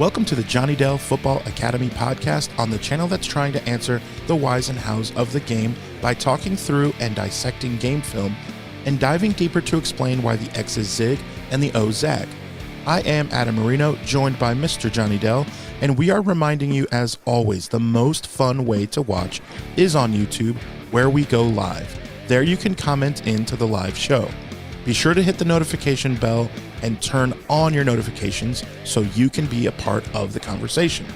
Welcome to the Johnny Dell Football Academy podcast on the channel that's trying to answer the whys and hows of the game by talking through and dissecting game film and diving deeper to explain why the X's zig and the O's zag. I am Adam Marino, joined by Mr. Johnny Dell, and we are reminding you, as always, the most fun way to watch is on YouTube, where we go live. There you can comment into the live show. Be sure to hit the notification bell and turn on your notifications so you can be a part of the conversation.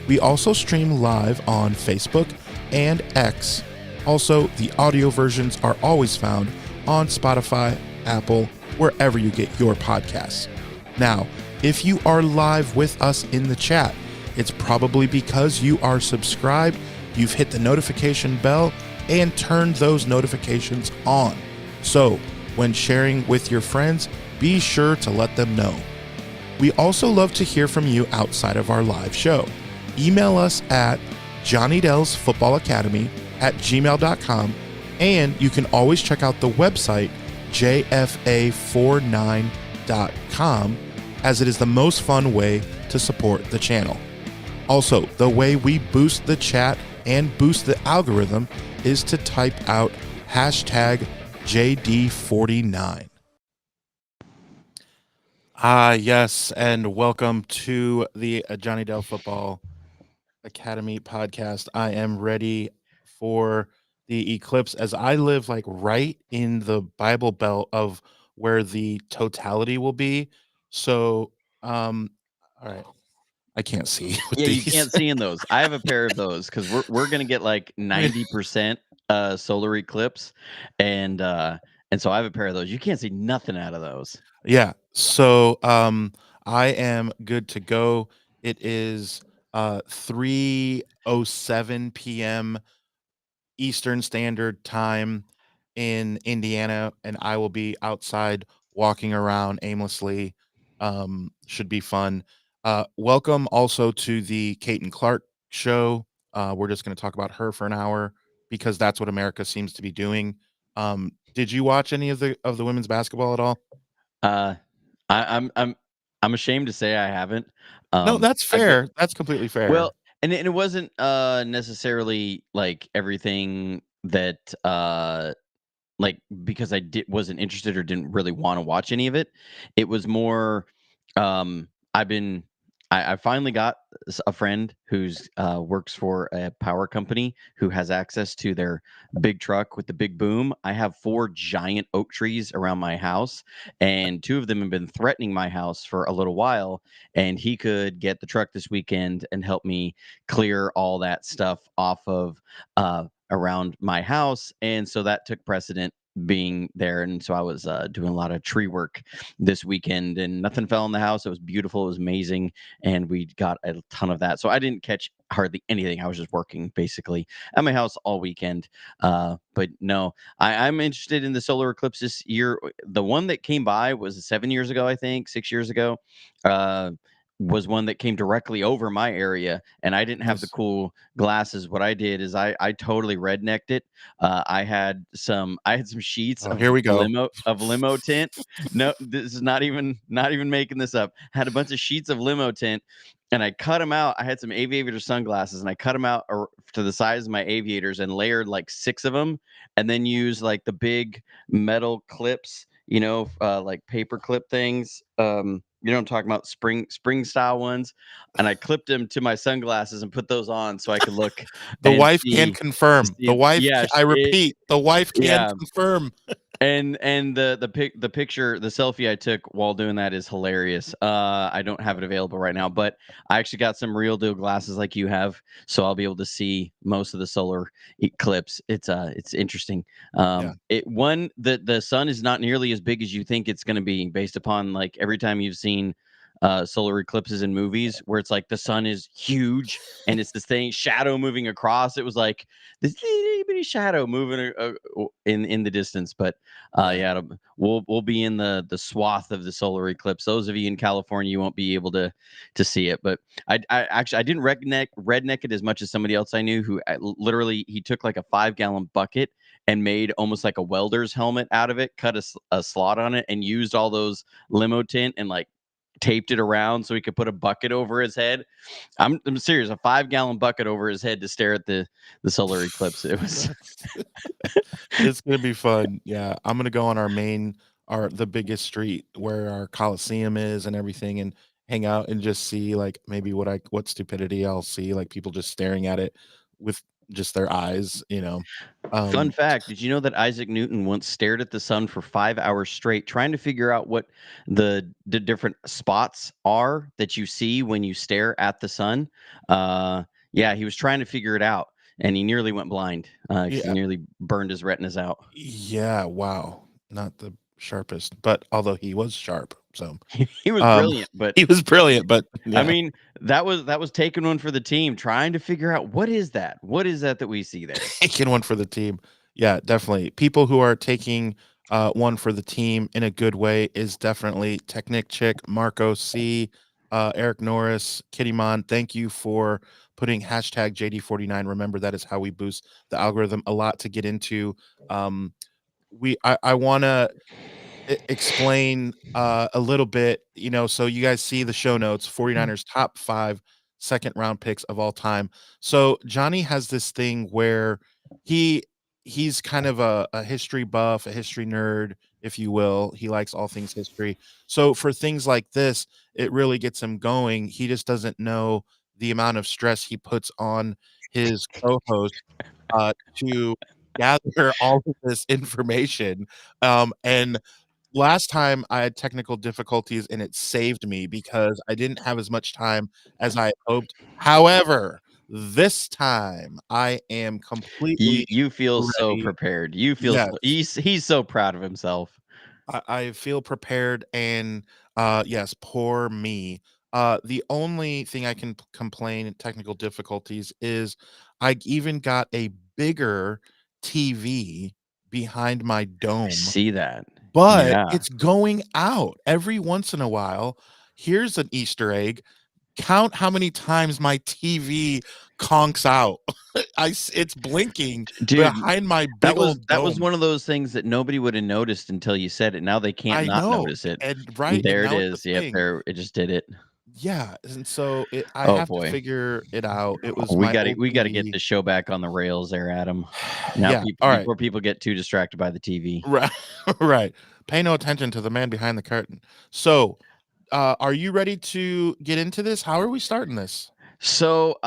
We also stream live on Facebook and X. Also, the audio versions are always found on Spotify, Apple, wherever you get your podcasts. Now, if you are live with us in the chat, it's probably because you are subscribed, you've hit the notification bell, and turned those notifications on. So, when sharing with your friends, be sure to let them know. We also love to hear from you outside of our live show. Email us at jonnydelsfootballacademy@gmail.com, and you can always check out the website jfa49.com, as it is the most fun way to support the channel. Also, the way we boost the chat and boost the algorithm is to type out hashtag JD49. Yes, and welcome to the Johnny Dell Football Academy podcast. I am ready for the eclipse, as I live like right in the Bible Belt of where the totality will be. So, all right, I can't see with Yeah, you these. can't see in those. I have a pair of those because we're gonna get like 90% solar eclipse, and so I have a pair of those. You can't see nothing out of those. Yeah. So I am good to go. It is 3:07 p.m. Eastern Standard Time in Indiana, and I will be outside walking around aimlessly. Should be fun. Welcome also to the Kate and Clark show. We're just going to talk about her for an hour because that's what America seems to be doing. Did you watch any of the women's basketball at all? Uh, I'm ashamed to say I haven't. No, that's I've been fair. That's completely fair. well, and it wasn't necessarily like everything that like because wasn't interested or didn't really want to watch any of it. It was more I've been I finally got a friend who's works for a power company who has access to their big truck with the big boom. I have 4 giant oak trees around my house, and 2 of them have been threatening my house for a little while, and he could get the truck this weekend and help me clear all that stuff off of around my house, and so that took precedent being there. And so I was doing a lot of tree work this weekend, and nothing fell in the house. It was beautiful, it was amazing, and we got a ton of that. So I didn't catch hardly anything. I was just working basically at my house all weekend. But no, I'm interested in the solar eclipse this year. The one that came by was 7 years ago, I think 6 years ago. Was one that came directly over my area, and I didn't have the Nice. cool glasses. What I did is I totally rednecked it. I had some sheets Oh, here we go. limo tint. No, this is not even making this up. Had a bunch of sheets of limo tint, and I cut them out. I had some aviator sunglasses, and I cut them out to the size of my aviators and layered like 6 of them, and then used like the big metal clips, like paper clip things. You know what I'm talking about, spring style ones, and I clipped them to my sunglasses and put those on so I could look The and wife can confirm. The wife, yeah, I repeat, the wife can yeah. confirm. And the picture, the selfie I took while doing that is hilarious. I don't have it available right now, but I actually got some real deal glasses like you have, so I'll be able to see most of the solar eclipse. It's interesting. Yeah. The sun is not nearly as big as you think it's going to be, based upon like every time you've seen solar eclipses in movies where it's like the sun is huge and it's this thing shadow moving across. It was like this little bitty shadow moving in the distance. But yeah, we'll be in the swath of the solar eclipse. Those of you in California, you won't be able to see it. But I actually I didn't redneck it as much as somebody else I knew who literally he took like a 5-gallon bucket and made almost like a welder's helmet out of it, cut a slot on it, and used all those limo tint and like taped it around so he could put a bucket over his head. I'm serious, a 5-gallon bucket over his head to stare at the solar eclipse. It was It's gonna be fun. Yeah, I'm gonna go on the biggest street where our Coliseum is and everything, and hang out and just see like maybe what stupidity I'll see, like people just staring at it with just their eyes, you know. Fun Um, fact, did you know that Isaac Newton once stared at the sun for 5 hours straight trying to figure out what the different spots are that you see when you stare at the sun? Yeah, he was trying to figure it out, and he nearly went blind, 'cause he yeah, nearly burned his retinas out. yeah, wow, not the sharpest, but although he was sharp, so He was um, brilliant, but he was brilliant, but I yeah. mean, that was taking one for the team, trying to figure out what is that? What is that we see there? Taking one for the team. Yeah, definitely. People who are taking one for the team in a good way is definitely Technic Chick, Marco C, Eric Norris, Kitty Mon. Thank you for putting hashtag JD49. Remember, that is how we boost the algorithm. A lot to get into. I want to explain a little bit, so you guys see the show notes, 49ers top 5 second round picks of all time. So Johnny has this thing where he he's kind of a history buff, a history nerd, if you will. He likes all things history. So for things like this, it really gets him going. He just doesn't know the amount of stress he puts on his co-host to gather all of this information. And last time I had technical difficulties and it saved me because I didn't have as much time as I had hoped. However, this time I am completely You feel so ready. prepared. You feel Yes. so he's so proud of himself. I feel prepared, and yes, poor me. The only thing I can complain technical difficulties is I even got a bigger TV behind my I dome, see that. but Yeah. it's going out every once in a while. Here's an Easter egg. Count how many times my TV conks out. It's blinking Dude, behind my that big was old that was dome. one of those things that nobody would have noticed until you said it. Now they can't I not know, notice it. and right, and There it now it's a is. Yep, thing. there it just did it. Yeah, and so I Oh have to boy. figure it out. It was We my gotta old we gotta get TV. this show back on the rails there, Adam. Now Yeah, all right. before people get too distracted by the TV. Right, right. Pay no attention to the man behind the curtain. So, are you ready to get into this? How are we starting this? So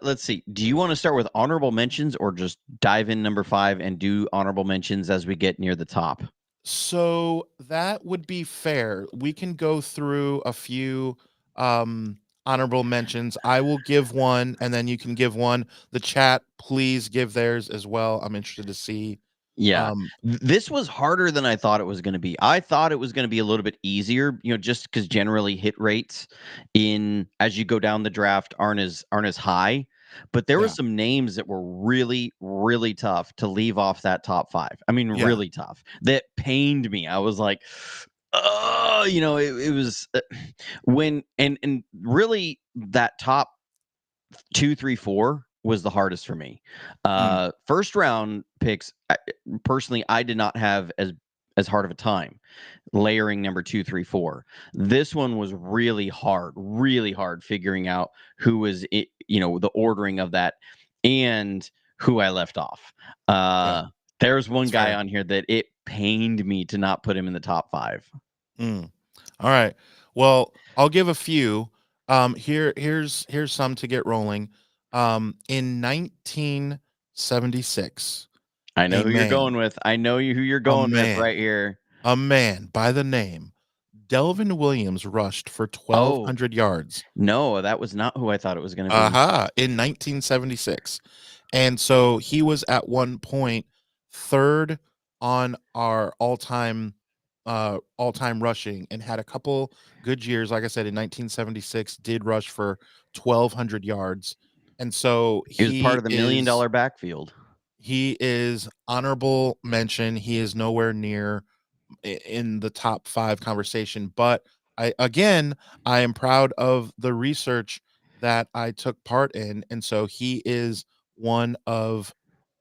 let's see. Do you want to start with honorable mentions or just dive in number 5 and do honorable mentions as we get near the top? So that would be fair. We can go through a few honorable mentions. I will give one and then you can give one. The chat, please give theirs as well. I'm interested to see. Yeah. Um This was harder than I thought it was gonna be. I thought it was gonna be a little bit easier, just because generally hit rates in as you go down the draft aren't as high, but there were yeah. some names that were really, really tough to leave off that top 5. I mean, Yeah. really tough. That pained me. I was like, "Oh," it was, when and really that top 2, 3, 4 was the hardest for me. Mm, First round picks, personally, I did not have as hard of a time layering number 2, 3, 4. This one was really hard figuring out who was it, the ordering of that and who I left off. yeah, There's one that's guy fair. on here that it pained me to not put him in the top 5. Mm. All right. Well, I'll give a few. Here's some to get rolling. In 1976, I know a who you're man, going with. I know who you're a going with man, right here. a man by the name Delvin Williams rushed for Oh, 1,200 yards. no, that was not who I thought it was going to be. Aha, in 1976. And so he was at one point third on our all-time rushing and had a couple good years. Like I said, in 1976, did rush for 1,200 yards. And so He was part of the $1 million backfield. he is honorable mention. He is nowhere near in the top 5 conversation, but I am proud of the research that I took part in, and so he is one of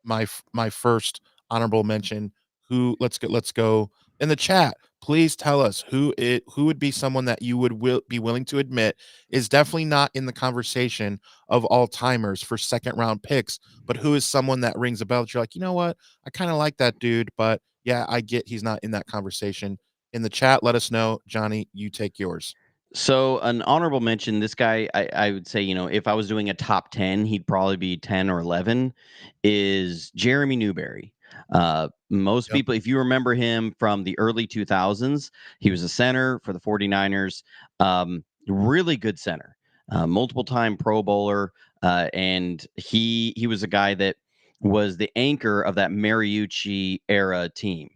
my first honorable mention. Who let's go in the chat. please tell us who would be someone that you would be willing to admit is definitely not in the conversation of all timers for second round picks, but who is someone that rings a bell that you're like, you know what, I kind of like that dude, but yeah, I get he's not in that conversation. In the chat, let us know. Johnny, you take yours. So an honorable mention, this guy, I would say, if I was doing a top 10, he'd probably be 10 or 11, is Jeremy Newberry. Most Yep. people, if you remember him from the early 2000s, he was a center for the 49ers. Really good center, multiple time Pro Bowler. And he was a guy that was the anchor of that Mariucci era team.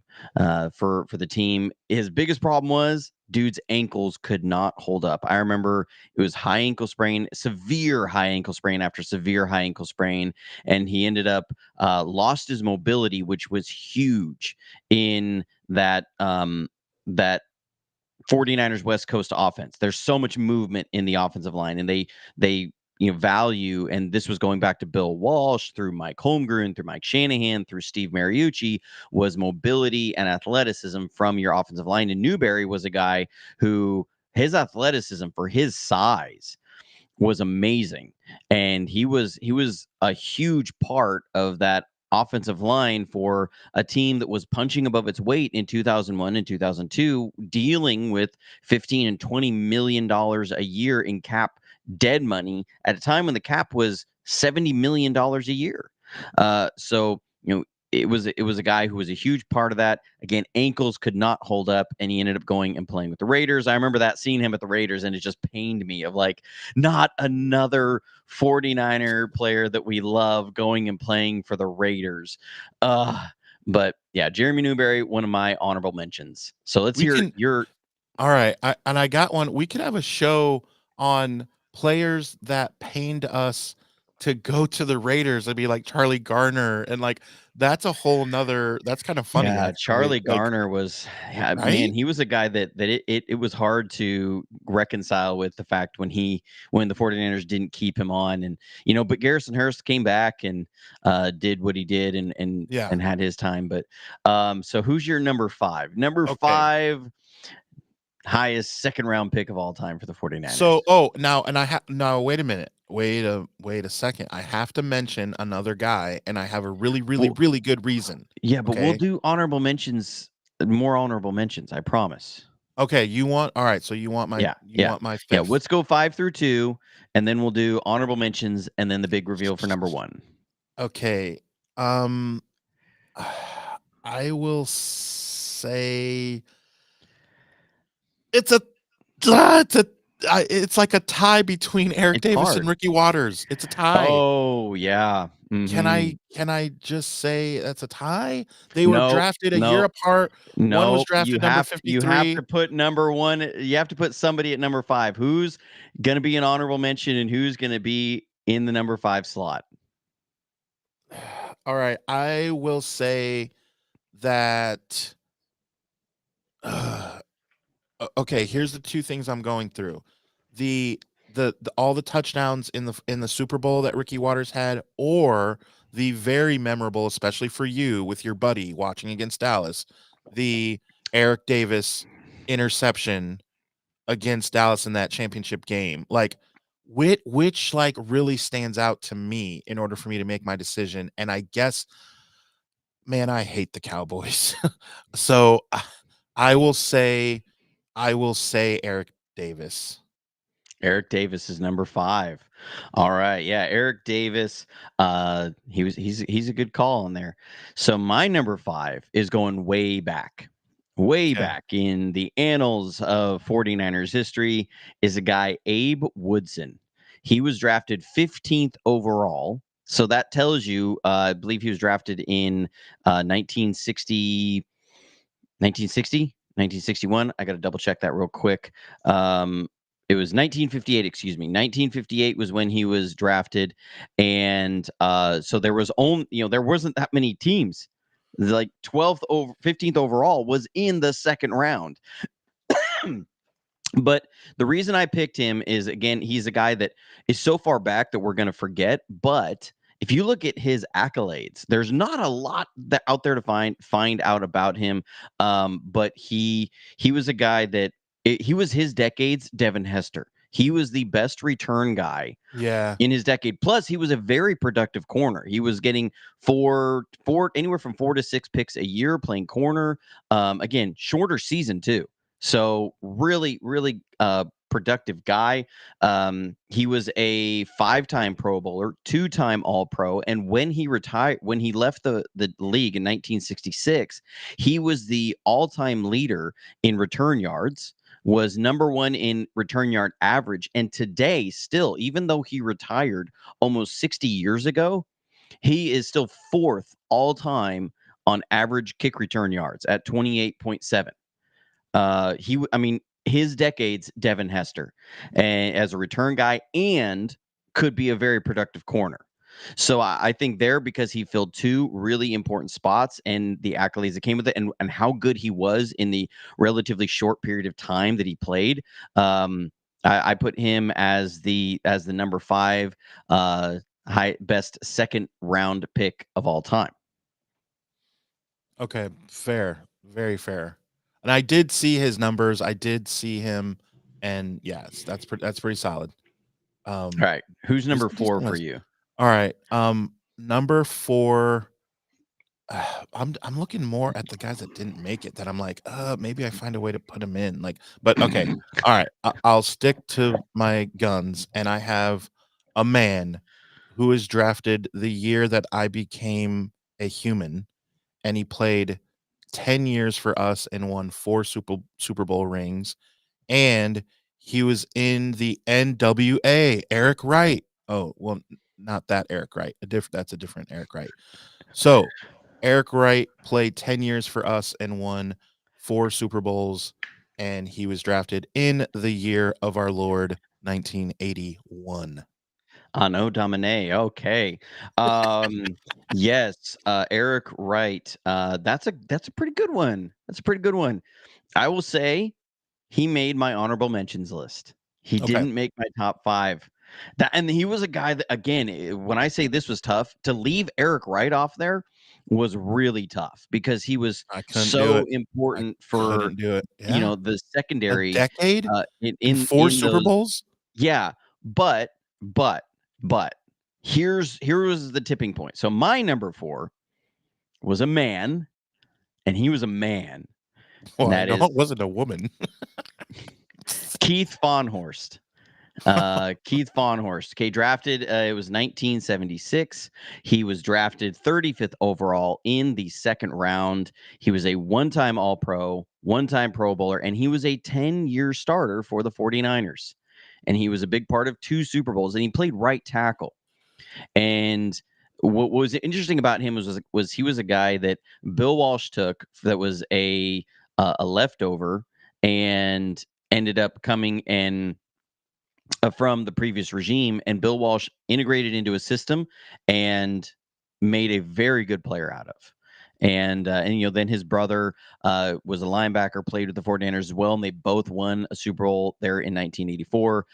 For the team. His biggest problem was dude's ankles could not hold up. I remember it was high ankle sprain, severe high ankle sprain after severe high ankle sprain, and he ended up lost his mobility, which was huge in that 49ers West Coast offense. There's so much movement in the offensive line, and they value, and this was going back to Bill Walsh through Mike Holmgren, through Mike Shanahan, through Steve Mariucci, was mobility and athleticism from your offensive line. And Newberry was a guy who his athleticism for his size was amazing, and he was a huge part of that offensive line for a team that was punching above its weight in 2001 and 2002, dealing with 15 and 20 million dollars a year in cap dead money at a time when the cap was 70 million dollars a year. So it was a guy who was a huge part of that. Again, ankles could not hold up, and he ended up going and playing with the Raiders. I remember that, seeing him at the Raiders, and it just pained me of like, not another 49er player that we love going and playing for the Raiders. But yeah, Jeremy Newberry, one of my honorable mentions. So let's We hear can your. All right, I got one. We could have a show on players that pained us to go to the Raiders. It'd be like Charlie Garner, and like that's kind of funny Yeah, actually. Charlie Like, Garner was, yeah, man, right? he was a guy that it was hard to reconcile with the fact when the 49ers didn't keep him on. And but Garrison Hurst came back and did what he did, and Yeah. and had his time. But so who's your number 5? Number Okay. 5 highest second round pick of all time for the 49ers. So, now and no, wait a minute. Wait a second. I have to mention another guy, and I have a really, really, Well, really good reason. yeah, but we'll Okay. do honorable mentions, more honorable mentions, I promise. Okay. All right. So you want Yeah, yeah, my yeah. fifth. Let's go 5 through 2, and then we'll do honorable mentions, and then the big reveal for number 1. Okay. Um, I will say it's a it's a it's like a tie between Eric It's Davis and hard. Ricky Waters. It's a tie. Oh yeah. Can I just say that's a tie? They were No, drafted a year no, apart. One was no. You drafted number have you have 53. to put number 1. You have to put somebody at number 5. Who's gonna be an honorable mention, and who's gonna be in the number 5 slot? All right, I will say that okay, here's the two things I'm going through. The all the touchdowns in the Super Bowl that Ricky Waters had, or the very memorable, especially for you with your buddy watching against Dallas, the Eric Davis interception against Dallas in that championship game. Like, which like really stands out to me in order for me to make my decision. And I guess, man, I hate the Cowboys. So I will say Eric Davis. Eric Davis is number 5. All right. Yeah, Eric Davis. He's a good call on there. So my number 5 is going way Okay. back in the annals of 49ers history, is a guy, Abe Woodson. He was drafted 15th overall. So that tells you, I believe he was drafted in 1960, 1960, 1961. I got to double check that real quick. It was 1958, excuse me. 1958 was when he was drafted. And so there was there wasn't that many teams. Like 12th over 15th overall was in the second round. But the reason I picked him is, again, he's a guy that is so far back that we're going to forget. But if you look at his accolades, there's not a lot that out there to find out about him. But he was a guy that he was his decade's Devin Hester. He was the best return guy Yeah. in his decade. Plus, he was a very productive corner. He was getting four anywhere from 4 to 6 picks a year playing corner. Again, shorter season too. So really, really productive guy. He was a 5-time Pro Bowler, 2-time All Pro, and when he left the league in 1966, he was the all-time leader in return yards, was number one in return yard average. And today, still, even though he retired almost 60 years ago, he is still fourth all time on average kick return yards at 28.7. I mean, his decade's Devin Hester, and as a return guy, and could be a very productive corner. So I think there, because he filled two really important spots and the accolades that came with it, and how good he was in the relatively short period of time that he played. I put him as the number 5 best second round pick of all time. Okay, fair, very fair. And I did see his numbers. I did see him, and yes, that's pretty solid. All right, who's number 4 for you? All right, number 4. I'm looking more at the guys that didn't make it. That I'm like, maybe I find a way to put him in. Like, but okay, all right. I'll stick to my guns, and I have a man who was drafted the year that I became a human, and he played 10 years for us and won 4 Super Bowl rings, and he was in the NWA. Eric Wright. Oh, well, not that Eric Wright. That's a different Eric Wright. So, Eric Wright played 10 years for us and won 4 Super Bowls, and he was drafted in the year of our Lord 1981. No Domine. Okay. Yes, Eric Wright. That's a pretty good one. That's a pretty good one. I will say he made my honorable mentions list. He Okay. didn't make my top 5. And he was a guy that, again, when I say this was tough, to leave Eric Wright off there was really tough because he was I couldn't do so it. I important for, couldn't do it. Yeah. the A secondary decade in and in 4 in Super those. Bowls? Yeah, but but but here was the tipping point. So my number 4 was a man, and he was a man, Well, and I that know is it wasn't a woman. Keith Fahnhorst. Keith Fahnhorst. Okay, drafted. It was 1976. He was drafted 35th overall in the second round. He was a one-time All-Pro, one-time Pro Bowler, and he was a 10-year starter for the 49ers. And he was a big part of 2 Super Bowls, and he played right tackle. And what was interesting about him was he was a guy that Bill Walsh took that was a leftover, and ended up coming and from the previous regime, and Bill Walsh integrated into a system and made a very good player out of. And then his brother was a linebacker, played with the 49ers as well, and they both won a Super Bowl there in 1984.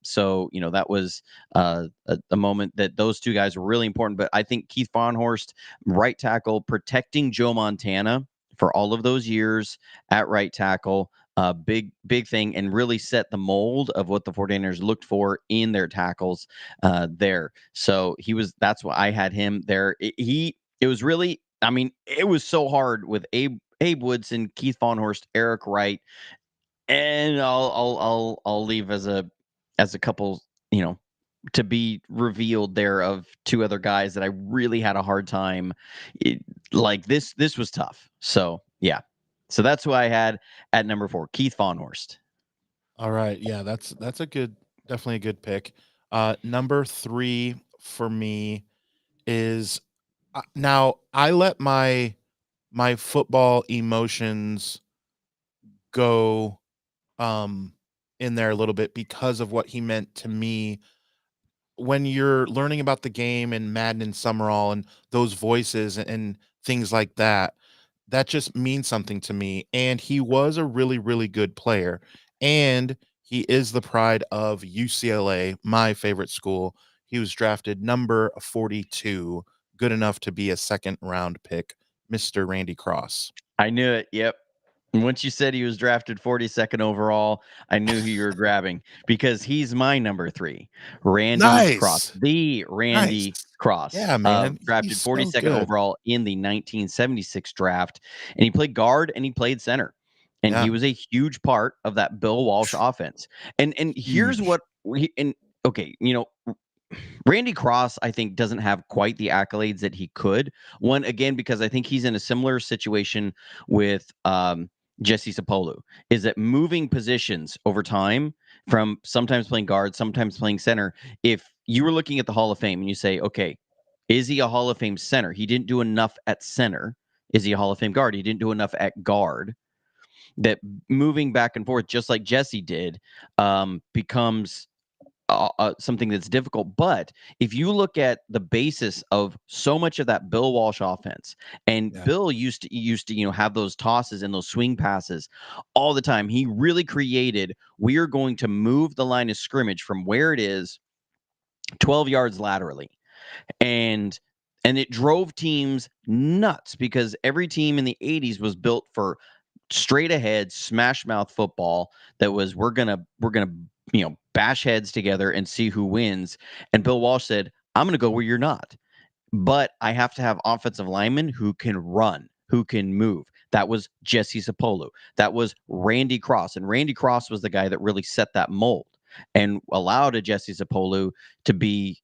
So that was a moment that those two guys were really important. But I think Keith Fahnhorst, right tackle, protecting Joe Montana for all of those years at right tackle, big thing, and really set the mold of what the 49ers looked for in their tackles there. So that's why I had him there. It was really, I mean, it was so hard with Abe Woodson, Keith Fahnhorst, Eric Wright, and I'll leave as a couple, to be revealed there, of 2 other guys that I really had a hard time. Like this was tough. So yeah. So that's who I had at number 4, Keith Fahnhorst. All right. Yeah, that's a good, definitely a good pick. Number 3 for me is now I let my football emotions go in there a little bit because of what he meant to me when you're learning about the game and Madden and Summerall and those voices and things like that. That just means something to me, and he was a really, really good player, and he is the pride of UCLA, my favorite school. He was drafted number 42, good enough to be a second round pick, Mr. Randy Cross. I knew it. Yep. And once you said he was drafted 42nd overall, I knew who you were grabbing because he's my number 3, Randy Cross, Nice. the Nice. Randy Cross, Yeah, man. drafted He's so 42nd good. overall in the 1976 draft, and he played guard and he played center, and Yeah. he was a huge part of that Bill Walsh offense. And here's Huge. what okay, Randy Cross, I think, doesn't have quite the accolades that he could. One, again, because I think he's in a similar situation with Jesse Sapolu, is that moving positions over time from sometimes playing guard, sometimes playing center. If you were looking at the Hall of Fame and you say, okay, is he a Hall of Fame center? He didn't do enough at center. Is he a Hall of Fame guard? He didn't do enough at guard. That moving back and forth, just like Jesse did, becomes something that's difficult. But if you look at the basis of so much of that Bill Walsh offense, and Yeah. Bill used to have those tosses and those swing passes all the time. He really created, we are going to move the line of scrimmage from where it is 12 yards laterally. And it drove teams nuts because every team in the 80s was built for straight ahead smash mouth football that was we're gonna bash heads together and see who wins. And Bill Walsh said, I'm gonna go where you're not, but I have to have offensive linemen who can run, who can move. That was Jesse Sapolu. That was Randy Cross, and Randy Cross was the guy that really set that mold and allowed a Jesse Sapolu to be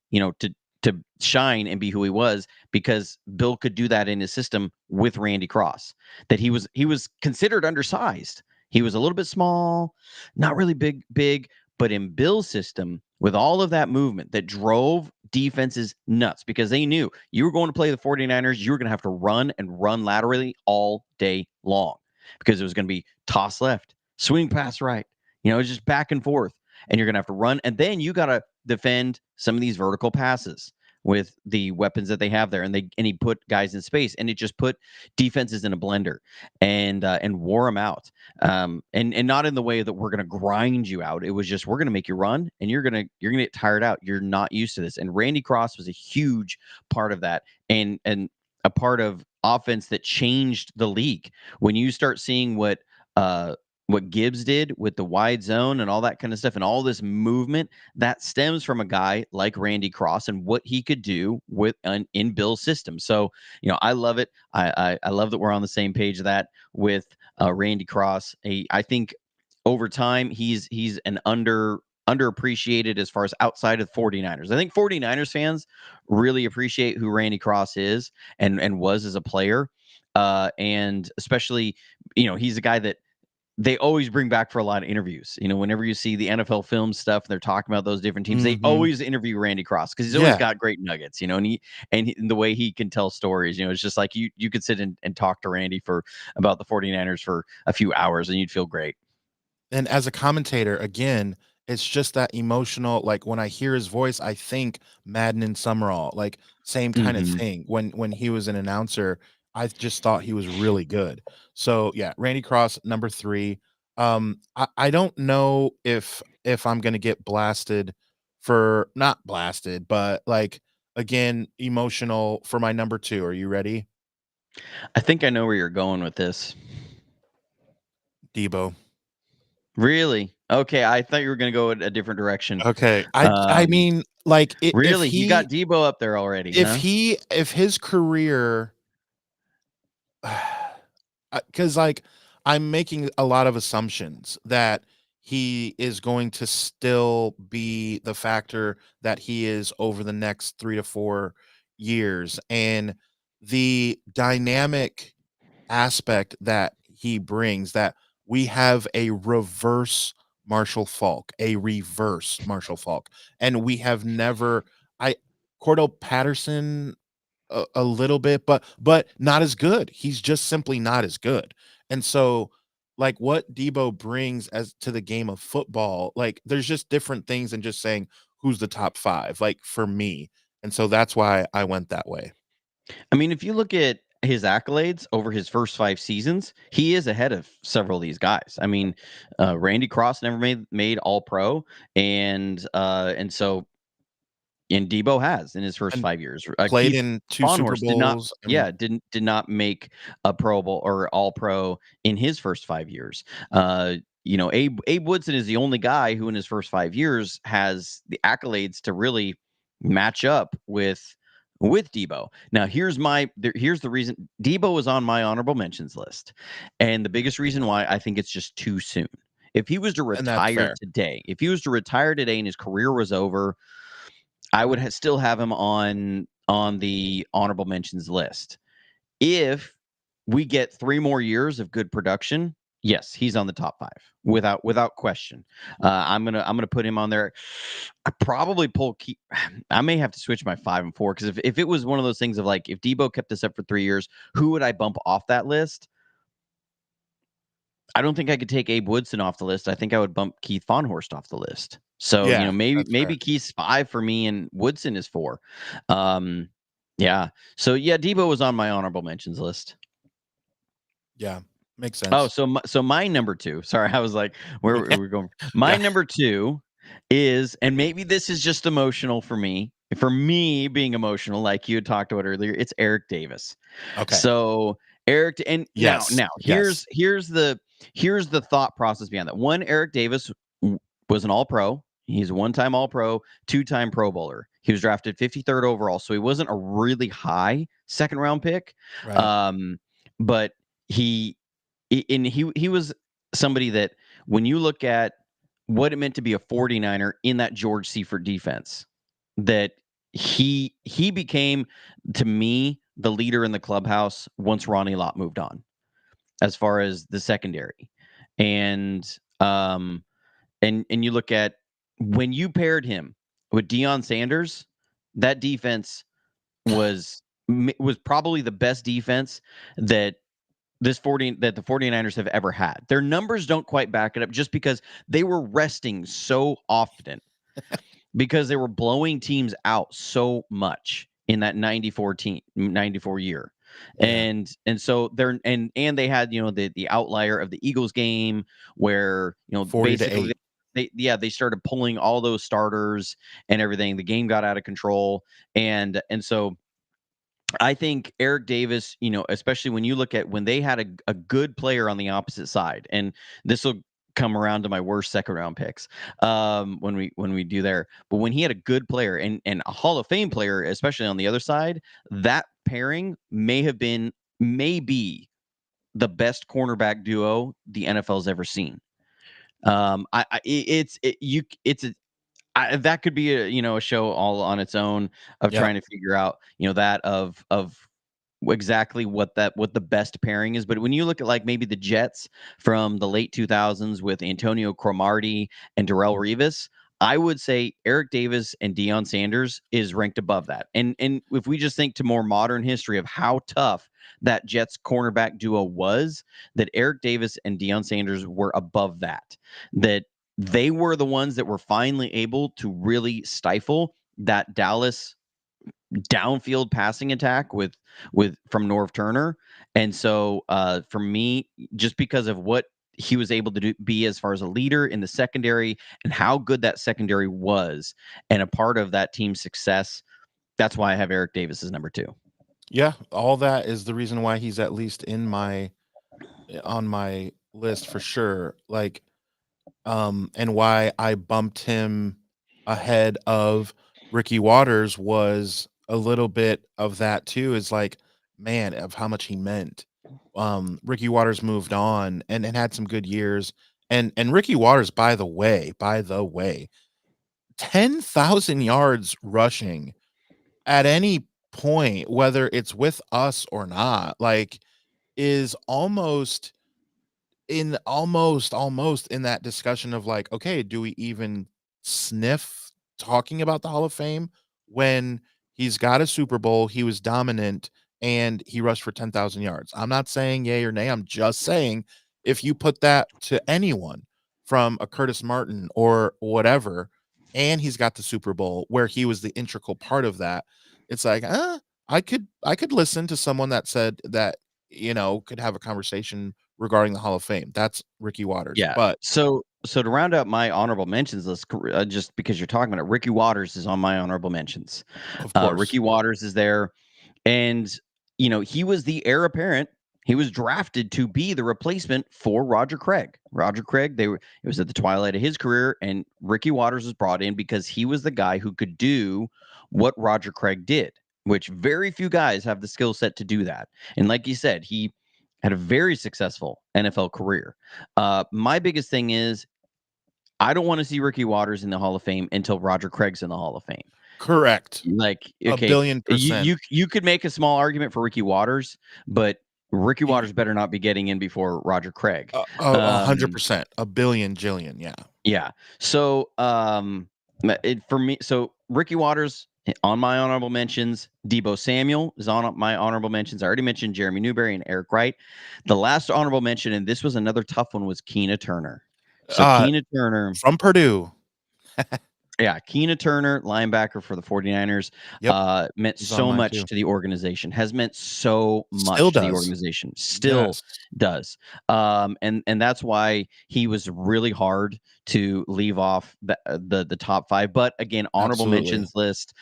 to shine and be who he was, because Bill could do that in his system with Randy Cross. That he was considered undersized. He was a little bit small, not really big, but in Bill's system, with all of that movement that drove defenses nuts, because they knew you were going to play the 49ers, you were going to have to run and run laterally all day long, because it was going to be toss left, swing pass right, just back and forth. And you're going to have to run, and then you got to defend some of these vertical passes with the weapons that they have there, and he put guys in space, and it just put defenses in a blender and wore them out, and not in the way that we're going to grind you out. It was just, we're going to make you run, and you're gonna get tired out. You're not used to this. And Randy Cross was a huge part of that, and a part of offense that changed the league. When you start seeing what Gibbs did with the wide zone and all that kind of stuff and all this movement, that stems from a guy like Randy Cross and what he could do in Bill's system. So, I love it. I love that we're on the same page of that with Randy Cross. I think over time he's an underappreciated as far as outside of 49ers. I think 49ers fans really appreciate who Randy Cross is and was as a player. And especially, he's a guy that they always bring back for a lot of interviews. Whenever you see the NFL film stuff, and they're talking about those different teams, they always interview Randy Cross because he's always got great nuggets, and the way he can tell stories, it's just like you could sit and talk to Randy about the 49ers for a few hours and you'd feel great. And as a commentator, again, it's just that emotional, like when I hear his voice, I think Madden and Summerall, like same kind of thing. When he was an announcer, I just thought he was really good. So yeah, Randy Cross, number 3. I don't know if I'm gonna get blasted for not blasted, but like again, emotional for my number 2. Are you ready? I think I know where you're going with this. Debo. Really? Okay, I thought you were going to go in a different direction. Okay. I mean, like if Really? You got Debo up there already, huh? if his career, because like I'm making a lot of assumptions that he is going to still be the factor that he is over the next 3 to 4 years, and the dynamic aspect that he brings, that we have a reverse Marshall Falk, and we have never I Cordell Patterson a little bit, but not as good. He's just simply not as good. And so, like what Debo brings as to the game of football, like there's just different things than just saying who's the top 5, like for me. And so that's why I went that way. I mean, if you look at his accolades over his first 5 seasons, he is ahead of several of these guys. I mean, Randy Cross never made All Pro, and so and Debo has in his first And 5 years. played Keith in 2 Super Bonhorst did not, Bowls. I mean, yeah, did not make a Pro Bowl or All Pro in his first 5 years. Abe Woodson is the only guy who in his first 5 years has the accolades to really match up with Debo. Now here's the reason Debo was on my honorable mentions list. And the biggest reason why I think it's just too soon. If he was to and that's retire fair. today, if he was to retire today and his career was over, I would still have him on the honorable mentions list. If we get 3 more years of good production, yes, he's on the top 5 without question. I'm gonna put him on there. I probably I may have to switch my 5 and 4 because if it was one of those things of like if Debo kept this up for 3 years, who would I bump off that list? I don't think I could take Abe Woodson off the list. I think I would bump Keith Vonhorst off the list. So, Yeah, maybe that's fair. Keith's 5 for me and Woodson is 4. Yeah. So yeah, Debo was on my honorable mentions list. Yeah, makes Oh, sense. so my number 2. Sorry, I was like, where are we going? My Yeah. number 2 is, and maybe this is just emotional for me. For me being emotional, like you had talked about earlier, it's Eric Davis. Okay. So Eric, and now Yes. here's Yes. here's the thought process behind that. One, Eric Davis was an All-Pro. He's a one-time All-Pro, two-time Pro Bowler. He was drafted 53rd overall, so he wasn't a really high second-round pick. Right. But he he was somebody that when you look at what it meant to be a 49er in that George Seifert defense, that he became, to me, the leader in the clubhouse once Ronnie Lott moved on, as far as the secondary. And and you look at when you paired him with Deion Sanders, that defense was probably the best defense that the 49ers have ever had. Their numbers don't quite back it up just because they were resting so often, because they were blowing teams out so much in that 94 year. Yeah. And so they're and they had, the outlier of the Eagles game where, 40 to basically 8. they started pulling all those starters and everything. The game got out of control. And so I think Eric Davis, especially when you look at when they had a good player on the opposite side, and this will come around to my worst second round picks when we do there. But when he had a good player and a Hall of Fame player, especially on the other side, that pairing may be the best cornerback duo the NFL's ever seen. That could be a show all on its own of Yep. trying to figure out that of exactly what the best pairing is. But when you look at like maybe the Jets from the late 2000s with Antonio Cromartie and Darrelle Revis, I would say Eric Davis and Deion Sanders is ranked above that. And if we just think to more modern history of how tough that Jets cornerback duo was, that Eric Davis and Deion Sanders were above that. That they were the ones that were finally able to really stifle that Dallas downfield passing attack with from Norv Turner. And so for me, just because of what he was able to be as far as a leader in the secondary and how good that secondary was and a part of that team's success, that's why I have Eric Davis as number 2. Yeah, all that is the reason why he's at least on my list for sure. Like, and why I bumped him ahead of Ricky Waters was a little bit of that too, is like, man, of how much he meant. Ricky Waters moved on and had some good years. And Ricky Waters, by the way, 10,000 yards rushing at any point, whether it's with us or not, like, is almost in that discussion of like, okay, do we even sniff talking about the Hall of Fame when he's got a Super Bowl, he was dominant, and he rushed for 10,000 yards? I'm not saying yay or nay. I'm just saying if you put that to anyone from a Curtis Martin or whatever, and he's got the Super Bowl where he was the integral part of that, it's like, I could listen to someone that said that, could have a conversation regarding the Hall of Fame. That's Ricky Waters. Yeah. But So so to round out my honorable mentions list, just because you're talking about it, Ricky Waters is on my honorable mentions. Of course. Ricky Waters is there, and he was the heir apparent. He was drafted to be the replacement for Roger Craig. Roger Craig, it was at the twilight of his career, and Ricky Waters was brought in because he was the guy who could do what Roger Craig did, which very few guys have the skill set to do that. And like you said, he had a very successful NFL career. My biggest thing is I don't want to see Ricky Waters in the Hall of Fame until Roger Craig's in the Hall of Fame. Correct. Like, A okay, billion percent. you could make a small argument for Ricky Waters, but Ricky Waters better not be getting in before Roger Craig. 100%. A billion jillion. Yeah. Yeah. So, for me, so Ricky Waters on my honorable mentions. Deebo Samuel is on my honorable mentions. I already mentioned Jeremy Newberry and Eric Wright. The last honorable mention, and this was another tough one, was Keena Turner. So Keena Turner from Purdue. Yeah, Keena Turner, linebacker for the 49ers, meant so much to the organization, has meant so much to the organization, still does. And that's why he was really hard to leave off the top 5. But again, honorable mentions list,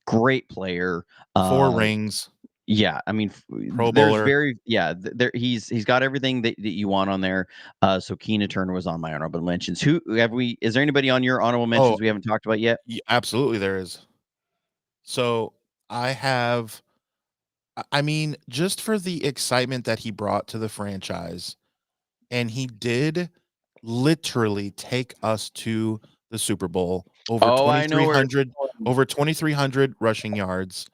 great player. 4 rings. Yeah, I mean, Pro Bowler. He's got everything that you want on there. So Keena Turner was on my honorable mentions. Is there anybody on your honorable mentions we haven't talked about yet? Yeah, absolutely, there is. So I have, I mean, just for the excitement that he brought to the franchise, and he did literally take us to the Super Bowl over 2,300 rushing yards,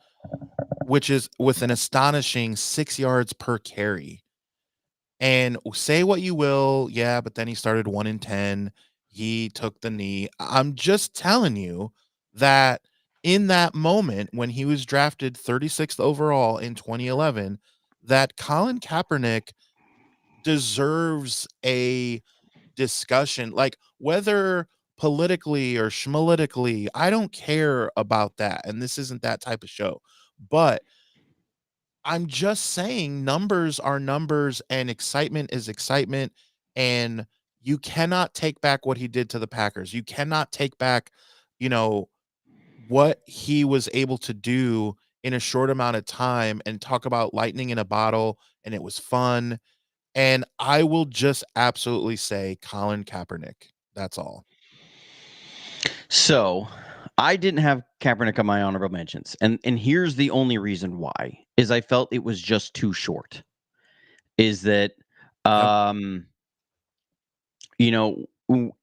which is with an astonishing 6 yards per carry. And say what you will, yeah, but then he started 1-10. He took the knee. I'm just telling you that in that moment when he was drafted 36th overall in 2011, that Colin Kaepernick deserves a discussion, like whether politically or schmolitically, I don't care about that. And this isn't that type of show. But I'm just saying numbers are numbers and excitement is excitement. And you cannot take back what he did to the Packers. You cannot take back, what he was able to do in a short amount of time and talk about lightning in a bottle. And it was fun. And I will just absolutely say Colin Kaepernick. That's all. So I didn't have Kaepernick on my honorable mentions. And here's the only reason why, is I felt it was just too short. Is that,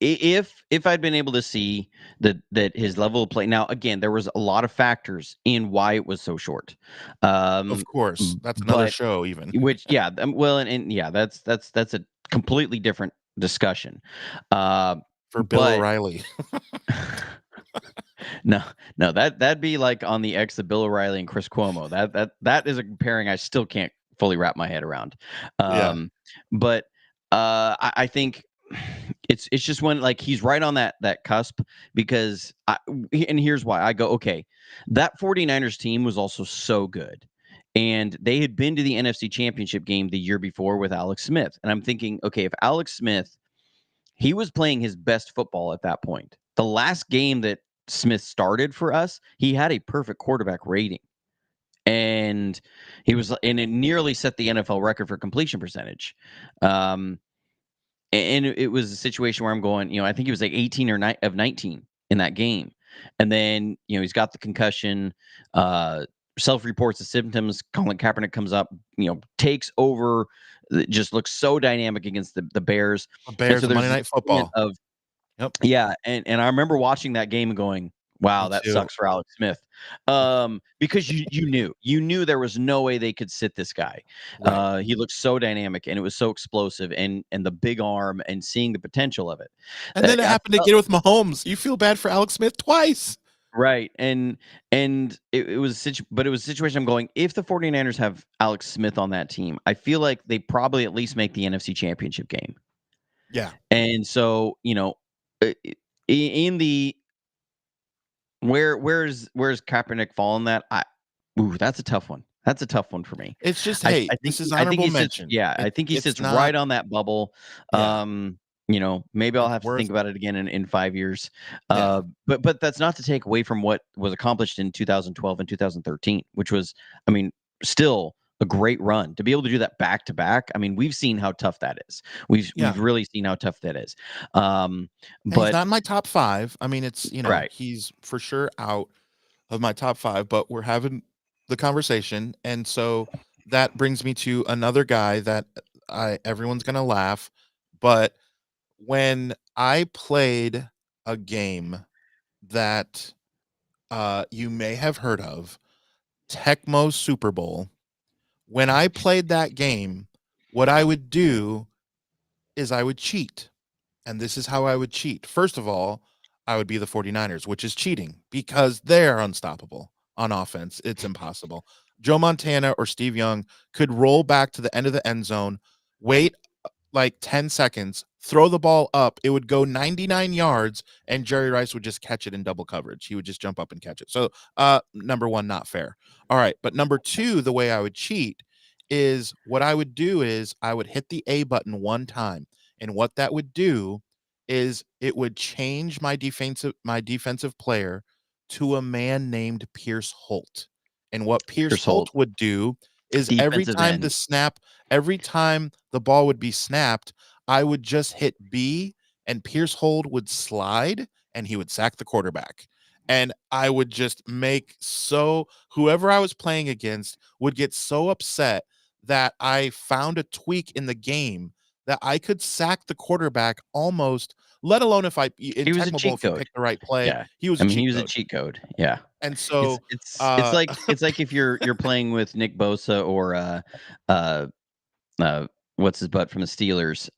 if I'd been able to see that his level of play. Now, again, there was a lot of factors in why it was so short. Of course, that's another show, even. Which, yeah, well, and yeah, that's a completely different discussion. For Bill O'Reilly. No, that'd be like on the X of Bill O'Reilly and Chris Cuomo. That is a pairing I still can't fully wrap my head around. But I think it's just when, like, he's right on that cusp, because and here's why I go, okay, that 49ers team was also so good. And they had been to the NFC Championship game the year before with Alex Smith. And I'm thinking, okay, if Alex Smith, he was playing his best football at that point. The last game that Smith started for us, he had a perfect quarterback rating. And it nearly set the NFL record for completion percentage. And it was a situation where I'm going, I think he was like 18 of 19 in that game. And then, he's got the concussion, self-reports the symptoms. Colin Kaepernick comes up, takes over, just looks so dynamic against the Bears. The Bears, Monday Night Football. Yeah, and I remember watching that game and going, wow, that sucks for Alex Smith. Because you knew there was no way they could sit this guy. Right. He looked so dynamic, and it was so explosive, and the big arm, and seeing the potential of it. And then it happened again with Mahomes. You feel bad for Alex Smith twice. Right. And it was a situation I'm going, if the 49ers have Alex Smith on that team, I feel like they probably at least make the NFC Championship game. Yeah. And so, in the where's Kaepernick fall in that? That's a tough one. That's a tough one for me. It's just, this is honorable mention. I think he sits right on that bubble. Yeah. Maybe I'll It's have to worth think about it again in 5 years. yeah. But that's not to take away from what was accomplished in 2012 and 2013, which was, I mean, still a great run to be able to do that back to back. I mean, we've seen how tough that is. Yeah. We've really seen how tough that is. Um, And he's but not in my top 5. I mean, right, he's for sure out of my top 5, but we're having the conversation, and so that brings me to another guy that I everyone's gonna laugh, but when I played a game that you may have heard of, Tecmo Super Bowl. When I played that game, what I would do is I would cheat. And this is how I would cheat. First of all, I would be the 49ers, which is cheating because they're unstoppable on offense. It's impossible. Joe Montana or Steve Young could roll back to the end of the end zone, wait like 10 seconds, throw the ball up. It would go 99 yards, and Jerry Rice would just catch it in double coverage. He would just jump up and catch it. So, number one, not fair. All right. But number two, the way I would cheat is what I would do is I would hit the A button one time. And what that would do is it would change my defensive player to a man named Pierce Holt. And what Pierce Pierce Holt Holt, would do is defensive end. every time the ball would be snapped, I would just hit B and Pierce Hold would slide and he would sack the quarterback. And I would just whoever I was playing against would get so upset that I found a tweak in the game that I could sack the quarterback almost, let alone in He was a Tecmo Bowl, cheat if you code. pick the right play, Yeah. he was I a mean, he cheat was a code. cheat code. Yeah. And It's so, it's it's like it's like if you're playing with Nick Bosa or uh uh what's his butt from the Steelers.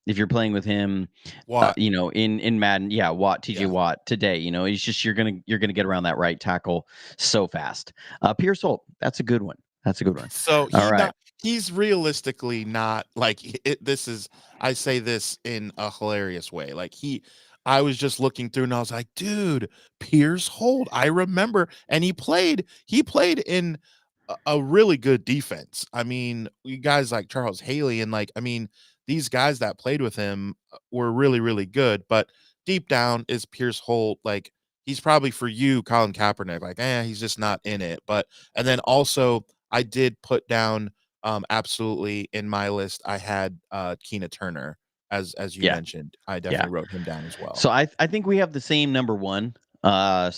If you're playing with him, what? in Madden, yeah, TJ Yeah. Watt today, he's just you're gonna get around that right tackle so fast. Pierce Holt, that's a good one. That's a good one. So All right. he's realistically not like this is, I say this in a hilarious way. I was just looking through and I was like, dude, Pierce Hold. I remember, and he played in a really good defense. I mean, you guys like Charles Haley and I mean, these guys that played with him were really, really good. But deep down, is Pierce Holt like he's probably for you, Colin Kaepernick, he's just not in it. But and then also I did put down absolutely in my list. I had Keena Turner as you Yeah. mentioned. I Yeah. definitely wrote him down as well. So I think we have the same number one. I'll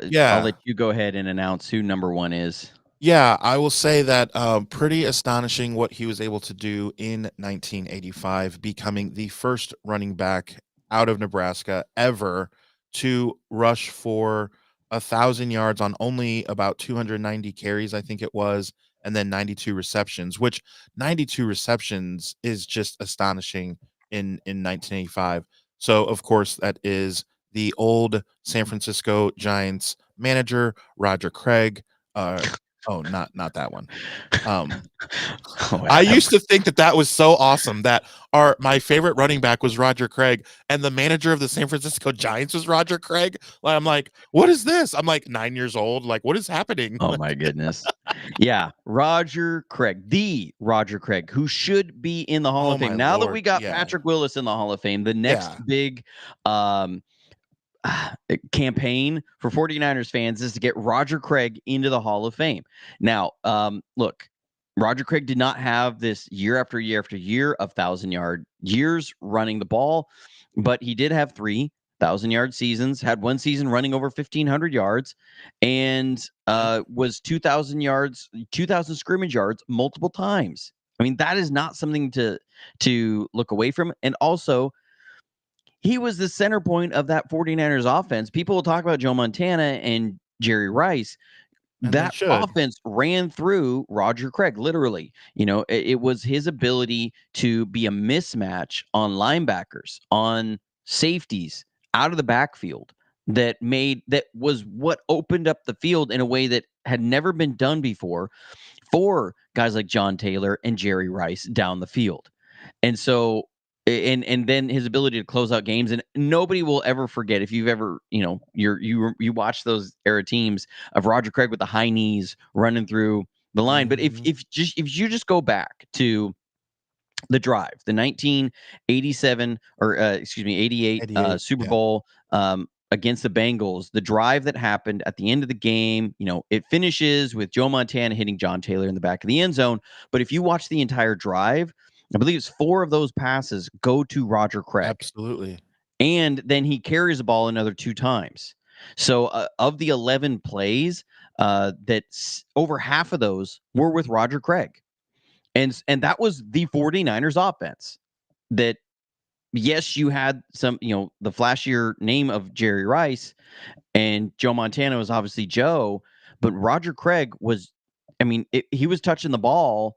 Yeah. let you go ahead and announce who number one is. Yeah, I will say that pretty astonishing what he was able to do in 1985, becoming the first running back out of Nebraska ever to rush for 1,000 yards on only about 290 carries, I think it was, and then 92 receptions, which 92 receptions is just astonishing in 1985. So, of course, that is the old San Francisco Giants manager, Roger Craig. Oh, not that one. Um, Oh, I yeah. used to think that was so awesome that my favorite running back was Roger Craig, and the manager of the San Francisco Giants was Roger Craig. I'm like, what is this? I'm like 9 years old. Like, what is happening? Oh my goodness. Yeah, Roger Craig, the Roger Craig, who should be in the Hall Oh of my Fame. Now that we lord. got Yeah. Patrick Willis in the Hall of Fame, the next Yeah. big um, campaign for 49ers fans is to get Roger Craig into the Hall of Fame. Now, look, Roger Craig did not have this year after year after year of 1,000-yard years running the ball, but he did have 3,000-yard seasons, had one season running over 1,500 yards, and was 2,000 yards, 2,000 scrimmage yards multiple times. I mean, that is not something to look away from. And also, he was the center point of that 49ers offense. People will talk about Joe Montana and Jerry Rice. And they That should. offense ran through Roger Craig, literally. It was his ability to be a mismatch on linebackers, on safeties, out of the backfield that was what opened up the field in a way that had never been done before for guys like John Taylor and Jerry Rice down the field. And so and then his ability to close out games, and nobody will ever forget, if you've ever, you watch those era teams of Roger Craig with the high knees running through the line. But if Mhm. you just go back to the drive, the 1987 or 88 88, Super yeah. Bowl against the Bengals, the drive that happened at the end of the game, it finishes with Joe Montana hitting John Taylor in the back of the end zone. But if you watch the entire drive, I believe it's 4 of those passes go to Roger Craig. Absolutely. And then he carries the ball another 2 times. So of the 11 plays, that's over half of those were with Roger Craig. And that was the 49ers offense. That, yes, you had some, the flashier name of Jerry Rice, and Joe Montana was obviously Joe, but Roger Craig was, he was touching the ball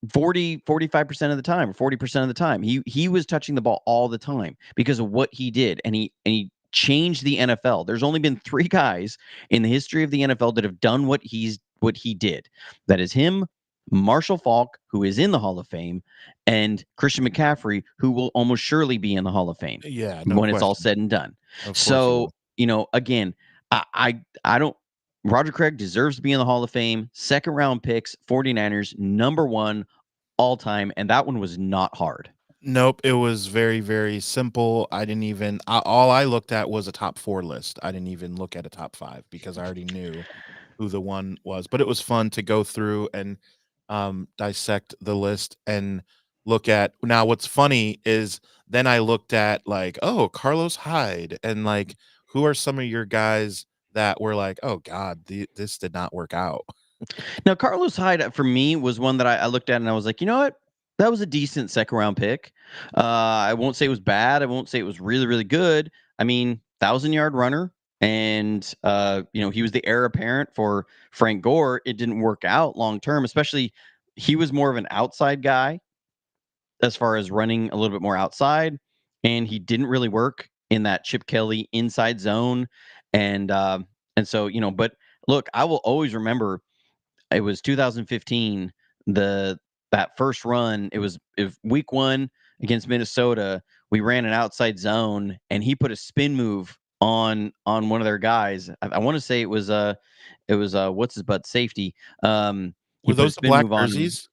45% of the time, or 40% of the time. He was touching the ball all the time because of what he did, and he changed the NFL. There's only been 3 guys in the history of the NFL that have done what he did. That is him, Marshall Faulk, who is in the Hall of Fame, and Christian McCaffrey, who will almost surely be in the Hall of Fame Yeah, no when it's all question. said and done. Of course he So, will. again, I don't. Roger Craig deserves to be in the Hall of Fame. Second round picks, 49ers, number 1 all time, and that one was not hard. Nope, it was very, very simple. I didn't even all I looked at was a top 4 list. I didn't even look at a top 5 because I already knew who the one was. But it was fun to go through and dissect the list and look at. Now, what's funny is then I looked at like, oh, Carlos Hyde, and like, who are some of your guys that were like, oh God, this did not work out. Now, Carlos Hyde, for me, was one that I looked at and I was like, you know what? That was a decent second round pick. I won't say it was bad. I won't say it was really, really good. 1,000-yard runner. And, he was the heir apparent for Frank Gore. It didn't work out long term, especially he was more of an outside guy as far as running a little bit more outside. And he didn't really work in that Chip Kelly inside zone. And so, but look, I will always remember it was 2015, that first run. It was week 1 against Minnesota. We ran an outside zone, and he put a spin move on one of their guys. I want to say it was what's his butt, safety. He Were put a those the spin black move on. jerseys?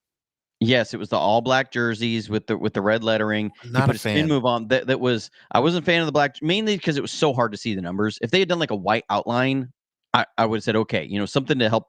Yes, it was the all black jerseys with the red lettering. He Not a put a spin fan. move on that was. I wasn't a fan of the black, mainly because it was so hard to see the numbers. If they had done like a white outline, I would have said okay, something to help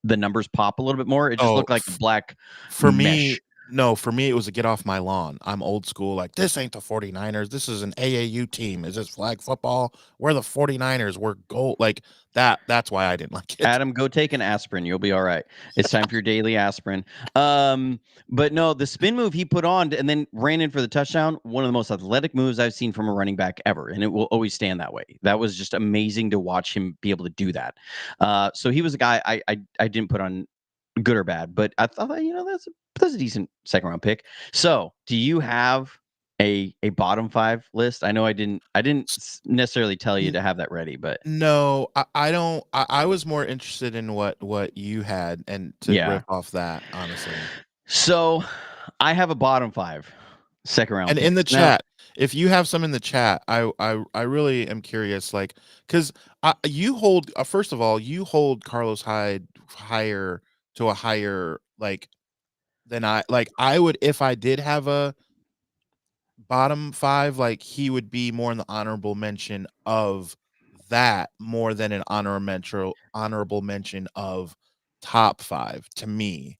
the numbers pop a little bit more. It just Oh, looked like a black for me, mesh. no, for me, it was a get off my lawn. I'm old school. Like, this ain't the 49ers. This is an AAU team. Is this flag football? We're the 49ers. We're gold. Like that. That's why I didn't like it. Adam, go take an aspirin. You'll be all right. It's time for your daily aspirin. But no, the spin move he put on and then ran in for the touchdown. One of the most athletic moves I've seen from a running back ever, and it will always stand that way. That was just amazing to watch him be able to do that. So he was a guy I didn't put on good or bad, but I thought that's a decent second round pick. So, do you have a bottom 5 list? I know I didn't necessarily tell you to have that ready, but No, I don't. I was more interested in what you had and to yeah. riff off that, honestly. So, I have a bottom 5 second round And in the picks. Now, chat, if you have some in the chat, I really am curious, like, because you hold first of all, you hold Carlos Hyde higher to a higher like than I would if I did have a bottom 5, like, he would be more in the honorable mention of that more than an honorable mention of top 5 to me.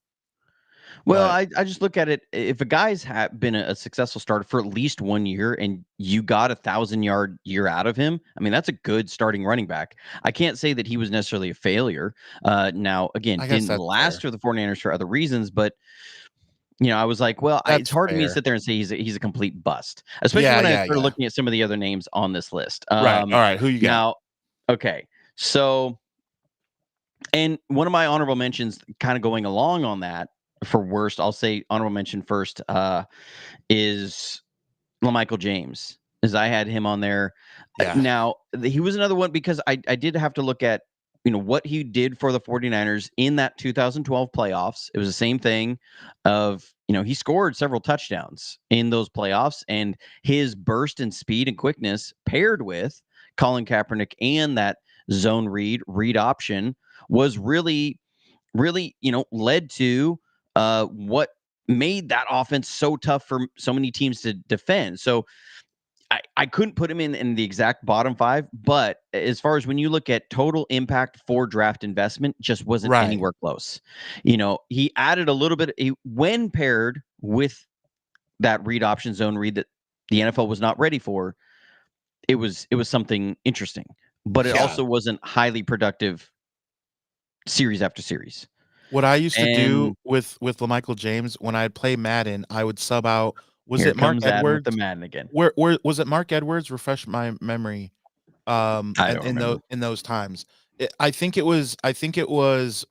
well, But I just look at it. If a guy's been a successful starter for at least 1 year and you got 1,000-yard year out of him, that's a good starting running back. I can't say that he was necessarily a failure. Now, again, I guess didn't that's last fair. for the 49ers for other reasons, but I was like, well, it's That's hard for me to fair. sit there and say he's a complete bust, especially Yeah, when I yeah, started yeah. looking at some of the other names on this list. Right. Alright, who you got? Now, okay, so, and one of my honorable mentions, kind of going along on that for worst, I'll say honorable mention first, is LaMichael James, as I had him on there. Yeah. Now, he was another one because I did have to look at, what he did for the 49ers in that 2012 playoffs. It was the same thing of, he scored several touchdowns in those playoffs, and his burst and speed and quickness paired with Colin Kaepernick and that zone read option was really, really, led to what made that offense so tough for so many teams to defend. So I couldn't put him in the exact bottom 5, but as far as when you look at total impact for draft investment, just wasn't Right. anywhere close. He added a little bit when paired with that read option zone read that the NFL was not ready for. It was something interesting, but it also wasn't highly productive series after series. What I used to do with LaMichael James when I'd play Madden, I would sub out. Was Here it Mark comes Adam with the Edwards? Madden again. Where was it? Mark Edwards? Refresh my memory. I don't remember. In those times, I think it was. I think it was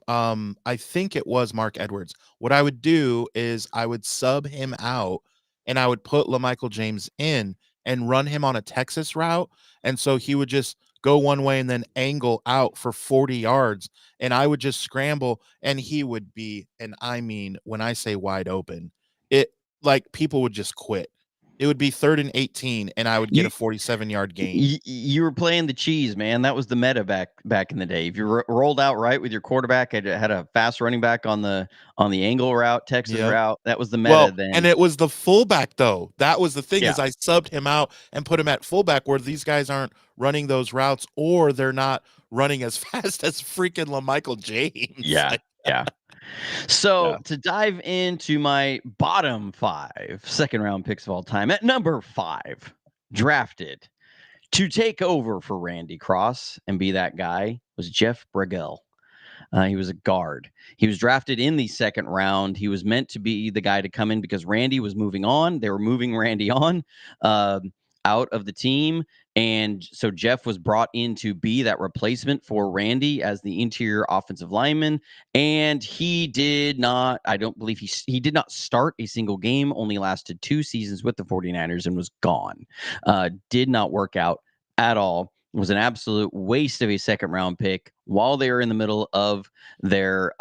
Mark Edwards. What I would do is I would sub him out, and I would put LaMichael James in and run him on a Texas route, and so he would just go one way and then angle out for 40 yards, and I would just scramble, and he would be, and I mean, when I say wide open, it like people would just quit. It would be 3rd and 18, and I would get a 47-yard gain. You were playing the cheese, man. That was the meta back in the day. If you rolled out right with your quarterback, had a fast running back on the angle route, Texas route. That was the meta then. And it was the fullback though. That was the thing Yeah. is I subbed him out and put him at fullback where these guys aren't running those routes or they're not running as fast as freaking LaMichael James. Yeah. Yeah. So to dive into my bottom 5 second round picks of all time, at number 5, drafted to take over for Randy Cross and be that guy, was Jeff Bregel. He was a guard. He was drafted in the 2nd round. He was meant to be the guy to come in because Randy was moving on. They were moving Randy on out of the team. And so Jeff was brought in to be that replacement for Randy as the interior offensive lineman. And he did not, I don't believe he did not start a single game, only lasted 2 seasons with the 49ers and was gone. Did not work out at all. It was an absolute waste of a 2nd round pick while they were in the middle of their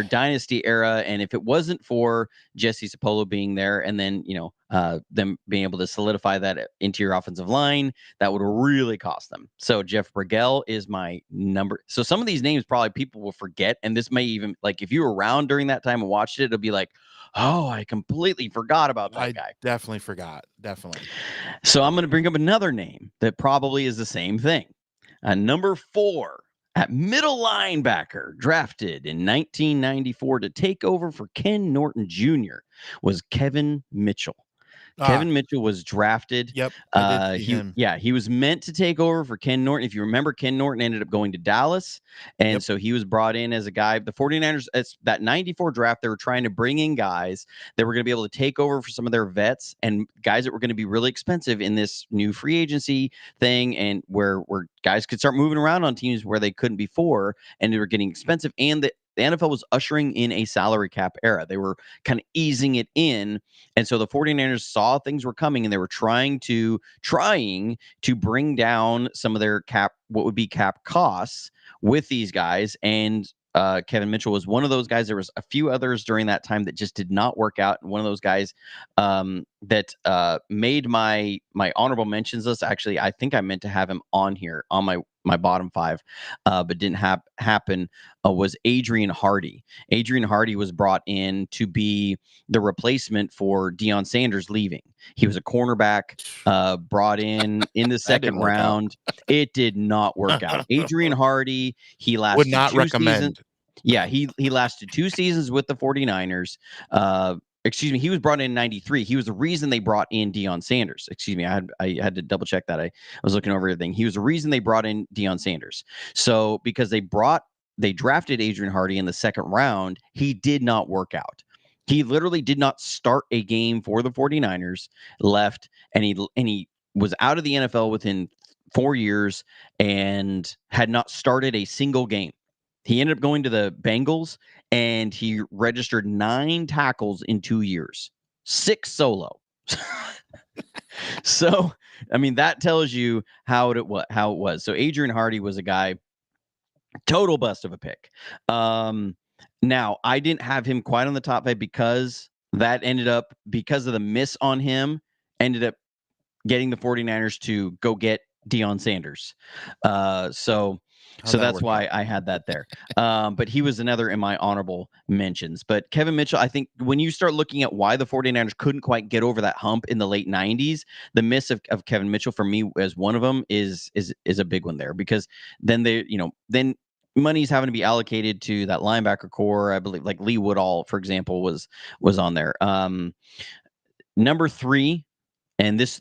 dynasty era. And if it wasn't for Jesse Sapolo being there and then, them being able to solidify that interior offensive line, that would really cost them. So Jeff Bregel is my number. So some of these names probably people will forget. And this may even, like, if you were around during that time and watched it, it'll be like, oh, I completely forgot about that guy. Definitely forgot. Definitely. So I'm going to bring up another name that probably is the same thing. Number 4 at middle linebacker, drafted in 1994 to take over for Ken Norton Jr., was Kevin Mitchell. Kevin Mitchell was drafted. Yep. I did see him. He was meant to take over for Ken Norton. If you remember, Ken Norton ended up going to Dallas. And so he was brought in as a guy. The 49ers, that 94 draft, they were trying to bring in guys that were going to be able to take over for some of their vets and guys that were going to be really expensive in this new free agency thing, and where guys could start moving around on teams where they couldn't before, and they were getting expensive. And the NFL was ushering in a salary cap era. They were kind of easing it in. And so the 49ers saw things were coming and they were trying to bring down some of their what would be cap costs with these guys. And Kevin Mitchell was one of those guys. There was a few others during that time that just did not work out. And one of those guys that made my honorable mentions list. Actually, I think I meant to have him on here on my bottom 5, but didn't happen, was Adrian Hardy. Adrian Hardy was brought in to be the replacement for Deion Sanders leaving. He was a cornerback brought in the 2nd round. It did not work out. Adrian Hardy, he lasted would not 2 recommend. seasons. Yeah, he lasted 2 seasons with the 49ers. Excuse me, he was brought in 93. He was the reason they brought in Deion Sanders. Excuse me, I had to double check that. I was looking over everything. He was the reason they brought in Deion Sanders. So because they drafted Adrian Hardy in the 2nd round, he did not work out. He literally did not start a game for the 49ers, left, and he was out of the NFL within 4 years and had not started a single game. He ended up going to the Bengals, and he registered 9 tackles in 2 years, 6 solo. So, I mean, that tells you how it was. So Adrian Hardy was a guy, total bust of a pick. Now, I didn't have him quite on the top 5 because that ended up, because of the miss on him, ended up getting the 49ers to go get Deion Sanders. So How'd So that that's work why out? I had that there. But he was another in my honorable mentions. But Kevin Mitchell, I think when you start looking at why the 49ers couldn't quite get over that hump in the late 90s, the miss of Kevin Mitchell for me as one of them is a big one there, because then then money's having to be allocated to that linebacker core. I believe like Lee Woodall, for example, was on there. Number 3, and this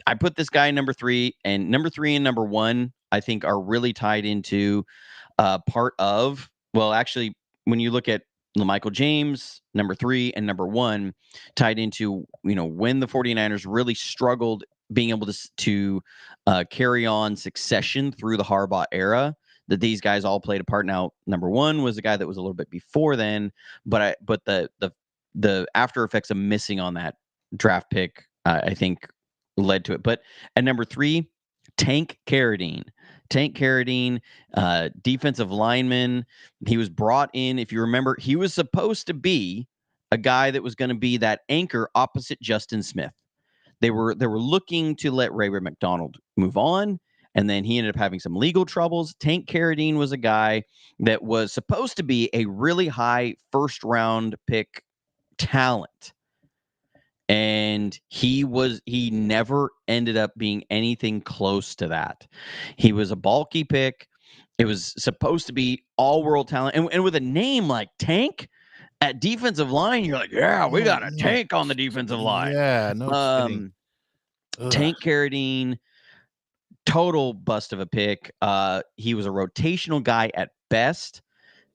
I put this guy number 3, and number 3 and number 1 I think are really tied into part of, well, actually, when you look at Michael James, number 3 and number 1 tied into, when the 49ers really struggled being able to carry on succession through the Harbaugh era, that these guys all played a part. Now, number 1 was a guy that was a little bit before then, but the after effects of missing on that draft pick, I think led to it. But at number 3, Tank Carradine. Tank Carradine, defensive lineman. He was brought in, if you remember, he was supposed to be a guy that was going to be that anchor opposite Justin Smith. They were looking to let Ray McDonald move on, and then he ended up having some legal troubles. Tank Carradine was a guy that was supposed to be a really high first round pick talent. And he never ended up being anything close to that. He was a bulky pick. It was supposed to be all-world talent. And with a name like Tank at defensive line, you're like, yeah, we got a Yeah. tank on the defensive line. Yeah, no kidding. Tank Carradine, total bust of a pick. He was a rotational guy at best.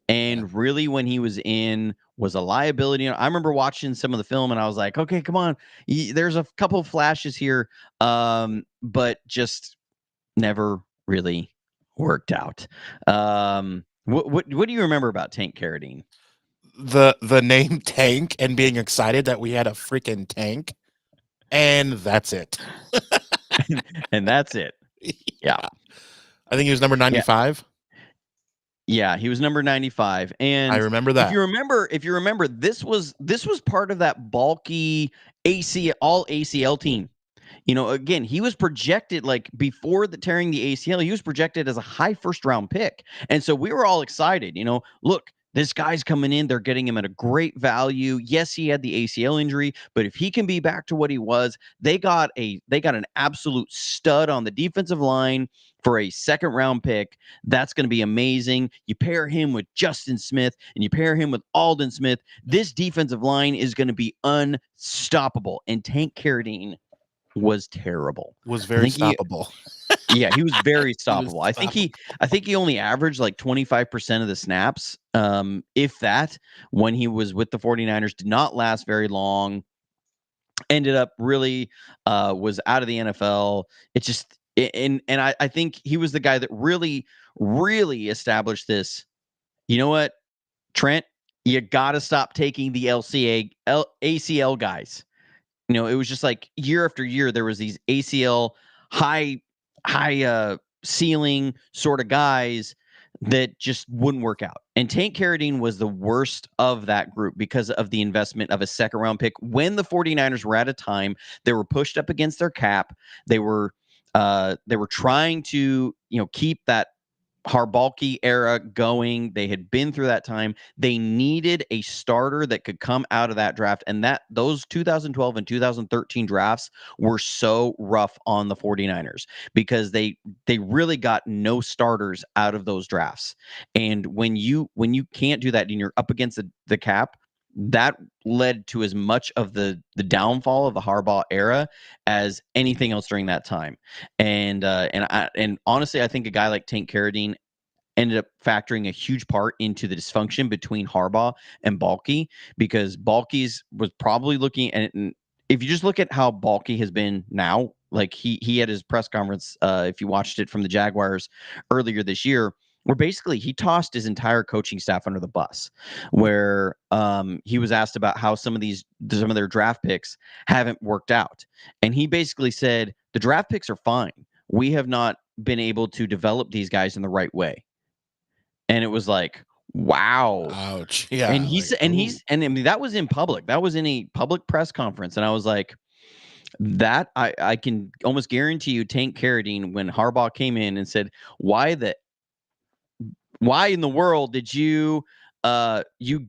And really, when he was in, was a liability. I remember watching some of the film, and I was like, "Okay, come on." There's a couple of flashes here, but just never really worked out. What do you remember about Tank Carradine? The name Tank and being excited that we had a freaking tank, and that's it. And that's it. Yeah. I think he was number 95. Yeah, he was number 95. And I remember that. If you remember, this was part of that bulky all ACL team. Again, he was projected, like, before tearing the ACL, he was projected as a high first round pick. And so we were all excited, look, this guy's coming in, they're getting him at a great value. Yes, he had the ACL injury, but if he can be back to what he was, they got an absolute stud on the defensive line for a second round pick. That's going to be amazing. You pair him with Justin Smith and you pair him with Aldon Smith. This defensive line is going to be unstoppable. And Tank Carradine was terrible. Was very stoppable. He was very stoppable. I think he only averaged like 25% of the snaps, if that, when he was with the 49ers. Did not last very long. Ended up really was out of the NFL. It just and I think he was the guy that really, really established this. You know what, Trent? You got to stop taking the ACL guys. It was just like year after year, there was these ACL high ceiling sort of guys that just wouldn't work out. And Tank Carradine was the worst of that group because of the investment of a second round pick. When the 49ers were at a time, they were pushed up against their cap. They were trying to, keep that Harbaugh era going. They had been through that time. They needed a starter that could come out of that draft. And those 2012 and 2013 drafts were so rough on the 49ers because they really got no starters out of those drafts. And when you can't do that and you're up against the cap, that led to as much of the downfall of the Harbaugh era as anything else during that time. And honestly, I think a guy like Tank Carradine ended up factoring a huge part into the dysfunction between Harbaugh and Balky, because Balky's was probably looking at, and if you just look at how Balky has been now, like he had his press conference, if you watched it from the Jaguars earlier this year, where basically he tossed his entire coaching staff under the bus, where he was asked about how some of their draft picks haven't worked out. And he basically said, the draft picks are fine. We have not been able to develop these guys in the right way. And it was like, wow. Ouch. Yeah. And I mean, that was in public. That was in a public press conference. And I was like, that I can almost guarantee you Tank Carradine, when Harbaugh came in and said, why the Why in the world did you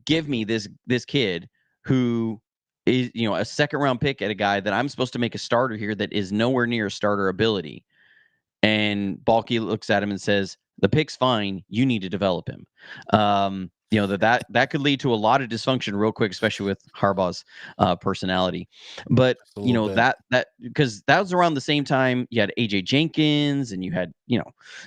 give me this kid who is, a second round pick at a guy that I'm supposed to make a starter here that is nowhere near starter ability? And Balky looks at him and says, "The pick's fine. You need to develop him." That could lead to a lot of dysfunction real quick, especially with Harbaugh's personality. But that because that was around the same time you had AJ Jenkins, and you had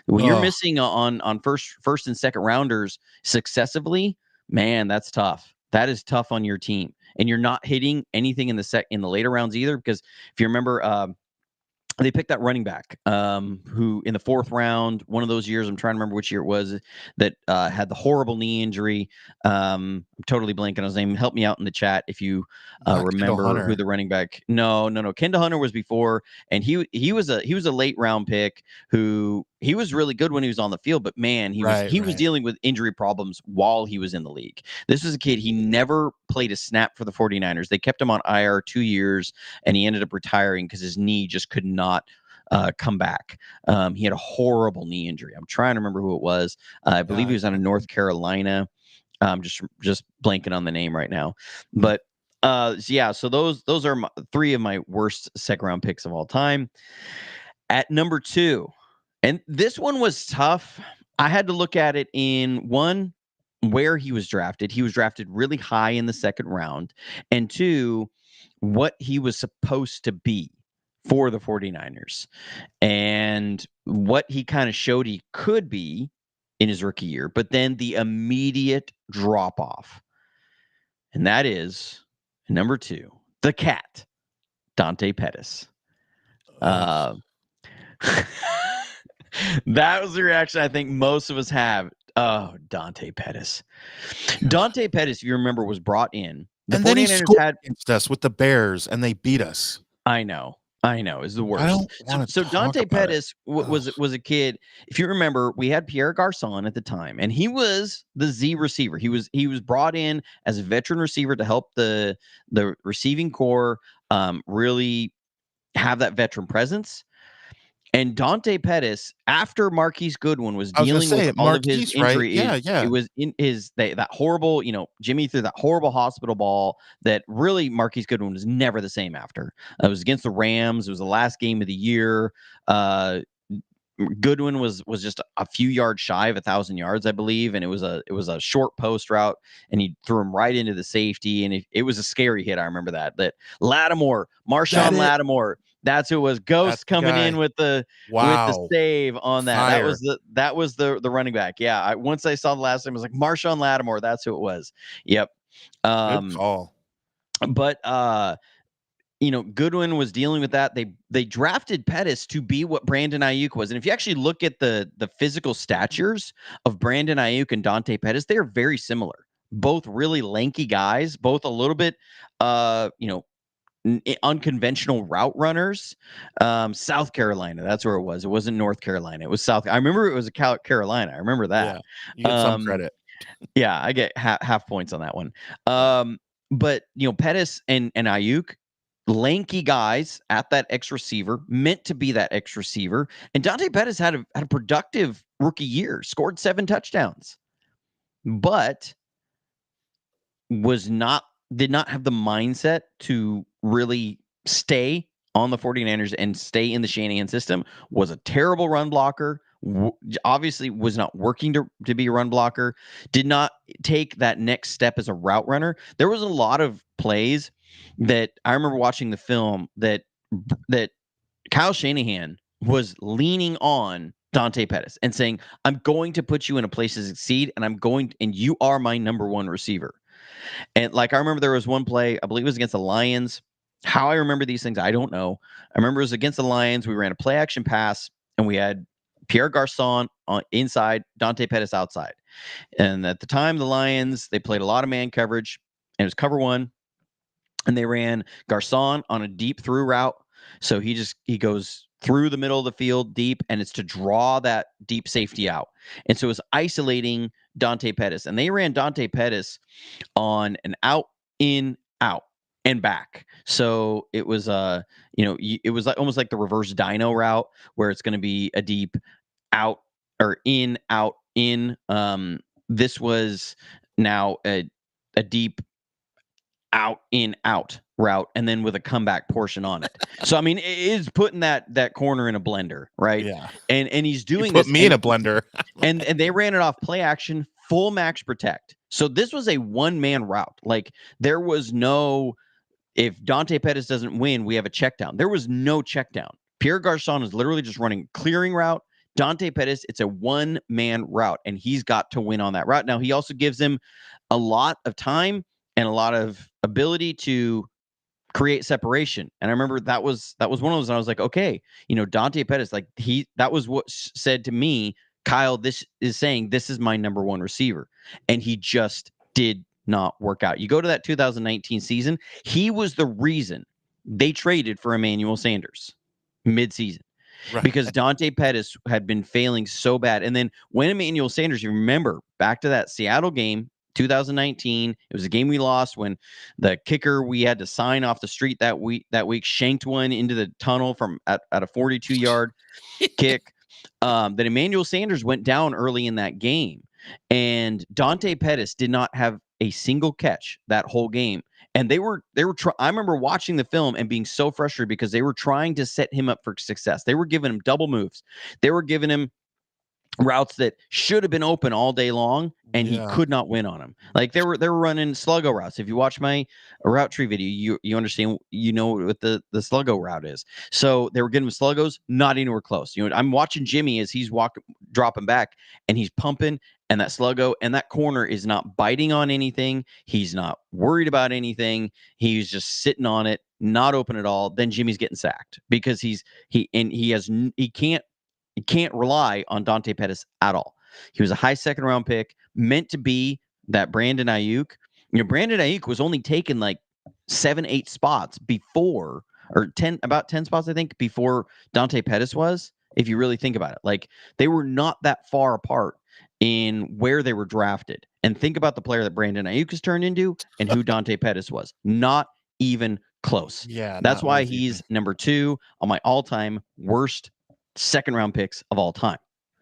when you're missing on first and second rounders successively, man, that's tough. That is tough on your team, and you're not hitting anything in the later rounds either. Because if you remember, they picked that running back who in the fourth round, one of those years, I'm trying to remember which year it was, that had the horrible knee injury. I'm totally blanking on his name. Help me out in the chat if you remember who the running back. No. Kendall Hunter was before, and he was a late round pick who he was really good when he was on the field, but man, he was dealing with injury problems while he was in the league. This was a kid, he never played a snap for the 49ers. They kept him on IR 2 years, and he ended up retiring because his knee just could not come back. He had a horrible knee injury. I'm trying to remember who it was. I believe he was out of North Carolina. Just blanking on the name right now. But so those are three of my worst second round picks of all time. At number 2, and this one was tough. I had to look at it in one, where he was drafted. He was drafted really high in the second round. And 2, what he was supposed to be for the 49ers and what he kind of showed he could be in his rookie year, but then the immediate drop off. And that is number 2, the cat, Dante Pettis. That was the reaction I think most of us have. Oh, Dante Pettis. God. Dante Pettis, if you remember, was brought in. And then he scored against us with the Bears, and they beat us. I know. Is the worst. So Dante Pettis was a kid. If you remember, we had Pierre Garçon at the time, and he was the Z receiver. He was brought in as a veteran receiver to help the receiving corps really have that veteran presence. And Dante Pettis, after Marquise Goodwin was dealing with all of his injury, it was in that horrible, Jimmy threw that horrible hospital ball that really Marquise Goodwin was never the same after. It was against the Rams. It was the last game of the year. Goodwin was just a few yards shy of 1,000 yards, I believe, and it was a short post route, and he threw him right into the safety, and it was a scary hit. I remember that Marshawn Lattimore. That's who it was. Ghost coming in with the save on that. Fire. That was the running back. Yeah. Once I saw the last name, I was like Marshawn Lattimore. That's who it was. Yep. Good call. But Goodwin was dealing with that. They drafted Pettis to be what Brandon Ayuk was. And if you actually look at the physical statures of Brandon Ayuk and Dante Pettis, they are very similar. Both really lanky guys, both a little bit unconventional route runners. South Carolina, that's where it was. It wasn't North Carolina. It was South. I remember it was Carolina. I remember that. Yeah, you get some credit. Yeah, I get half points on that one. But Pettis and Ayuk, lanky guys at that X receiver, meant to be that X receiver. And Dante Pettis had a productive rookie year, scored 7 touchdowns, but did not have the mindset to really stay on the 49ers and stay in the Shanahan system. Was a terrible run blocker. Obviously was not working to be a run blocker. Did not take that next step as a route runner. There was a lot of plays that I remember watching the film that Kyle Shanahan was leaning on Dante Pettis and saying, "I'm going to put you in a place to succeed, and you are my number 1 receiver." And I remember there was one play, I believe it was against the Lions. How I remember these things, I don't know. I remember it was against the Lions. We ran a play action pass, and we had Pierre Garçon on inside, Dante Pettis outside. And at the time, the Lions, they played a lot of man coverage, and it was cover 1. And they ran Garçon on a deep through route. So he goes through the middle of the field deep, and it's to draw that deep safety out. And so it was isolating Dante Pettis. And they ran Dante Pettis on an out, in, out, and back. So it was it was almost like the reverse dino route, where it's going to be a deep out or in, out, in. This was now a deep out in out route, and then with a comeback portion on it. So I mean, it is putting that corner in a blender, right? Yeah. And he's doing Put this, me in a blender. and they ran it off play action, full max protect. So this was a one-man route. Like, there was no, if Dante Pettis doesn't win, we have a check down. There was no check down. Pierre Garçon is literally just running clearing route. Dante Pettis, it's a one-man route, and he's got to win on that route. Now, he also gives him a lot of time and a lot of ability to create separation. And I remember that was one of those, and I was like, okay, Dante Pettis, like, that was what said to me, Kyle, this is saying this is my number one receiver. And he just did not work out. You go to that 2019 season, he was the reason they traded for Emmanuel Sanders mid-season. Right. Because Dante Pettis had been failing so bad. And then when Emmanuel Sanders, you remember back to that Seattle game, 2019, it was a game we lost when the kicker we had to sign off the street that week shanked one into the tunnel from at a 42-yard kick. That Emmanuel Sanders went down early in that game, and Dante Pettis did not have a single catch that whole game. And I remember watching the film and being so frustrated because they were trying to set him up for success. They were giving him double moves. They were giving him routes that should have been open all day long, and he could not win on them. Like, they were running sluggo routes. If you watch my route tree video, you understand, what the sluggo route is. So they were getting him sluggos, not anywhere close. I'm watching Jimmy as he's dropping back, and he's pumping, and that sluggo and that corner is not biting on anything. He's not worried about anything. He's just sitting on it, not open at all. Then Jimmy's getting sacked because he can't rely on Dante Pettis at all. He was a high second round pick, meant to be that Brandon Ayuk. Brandon Ayuk was only taken like 7-8 spots before, or about 10 spots, I think, before Dante Pettis was, if you really think about it. Like, they were not that far apart in where they were drafted. And think about the player that Brandon Ayuk has turned into and who Dante Pettis was. Not even close. Yeah. That's why he's number 2 on my all-time worst second round picks of all time.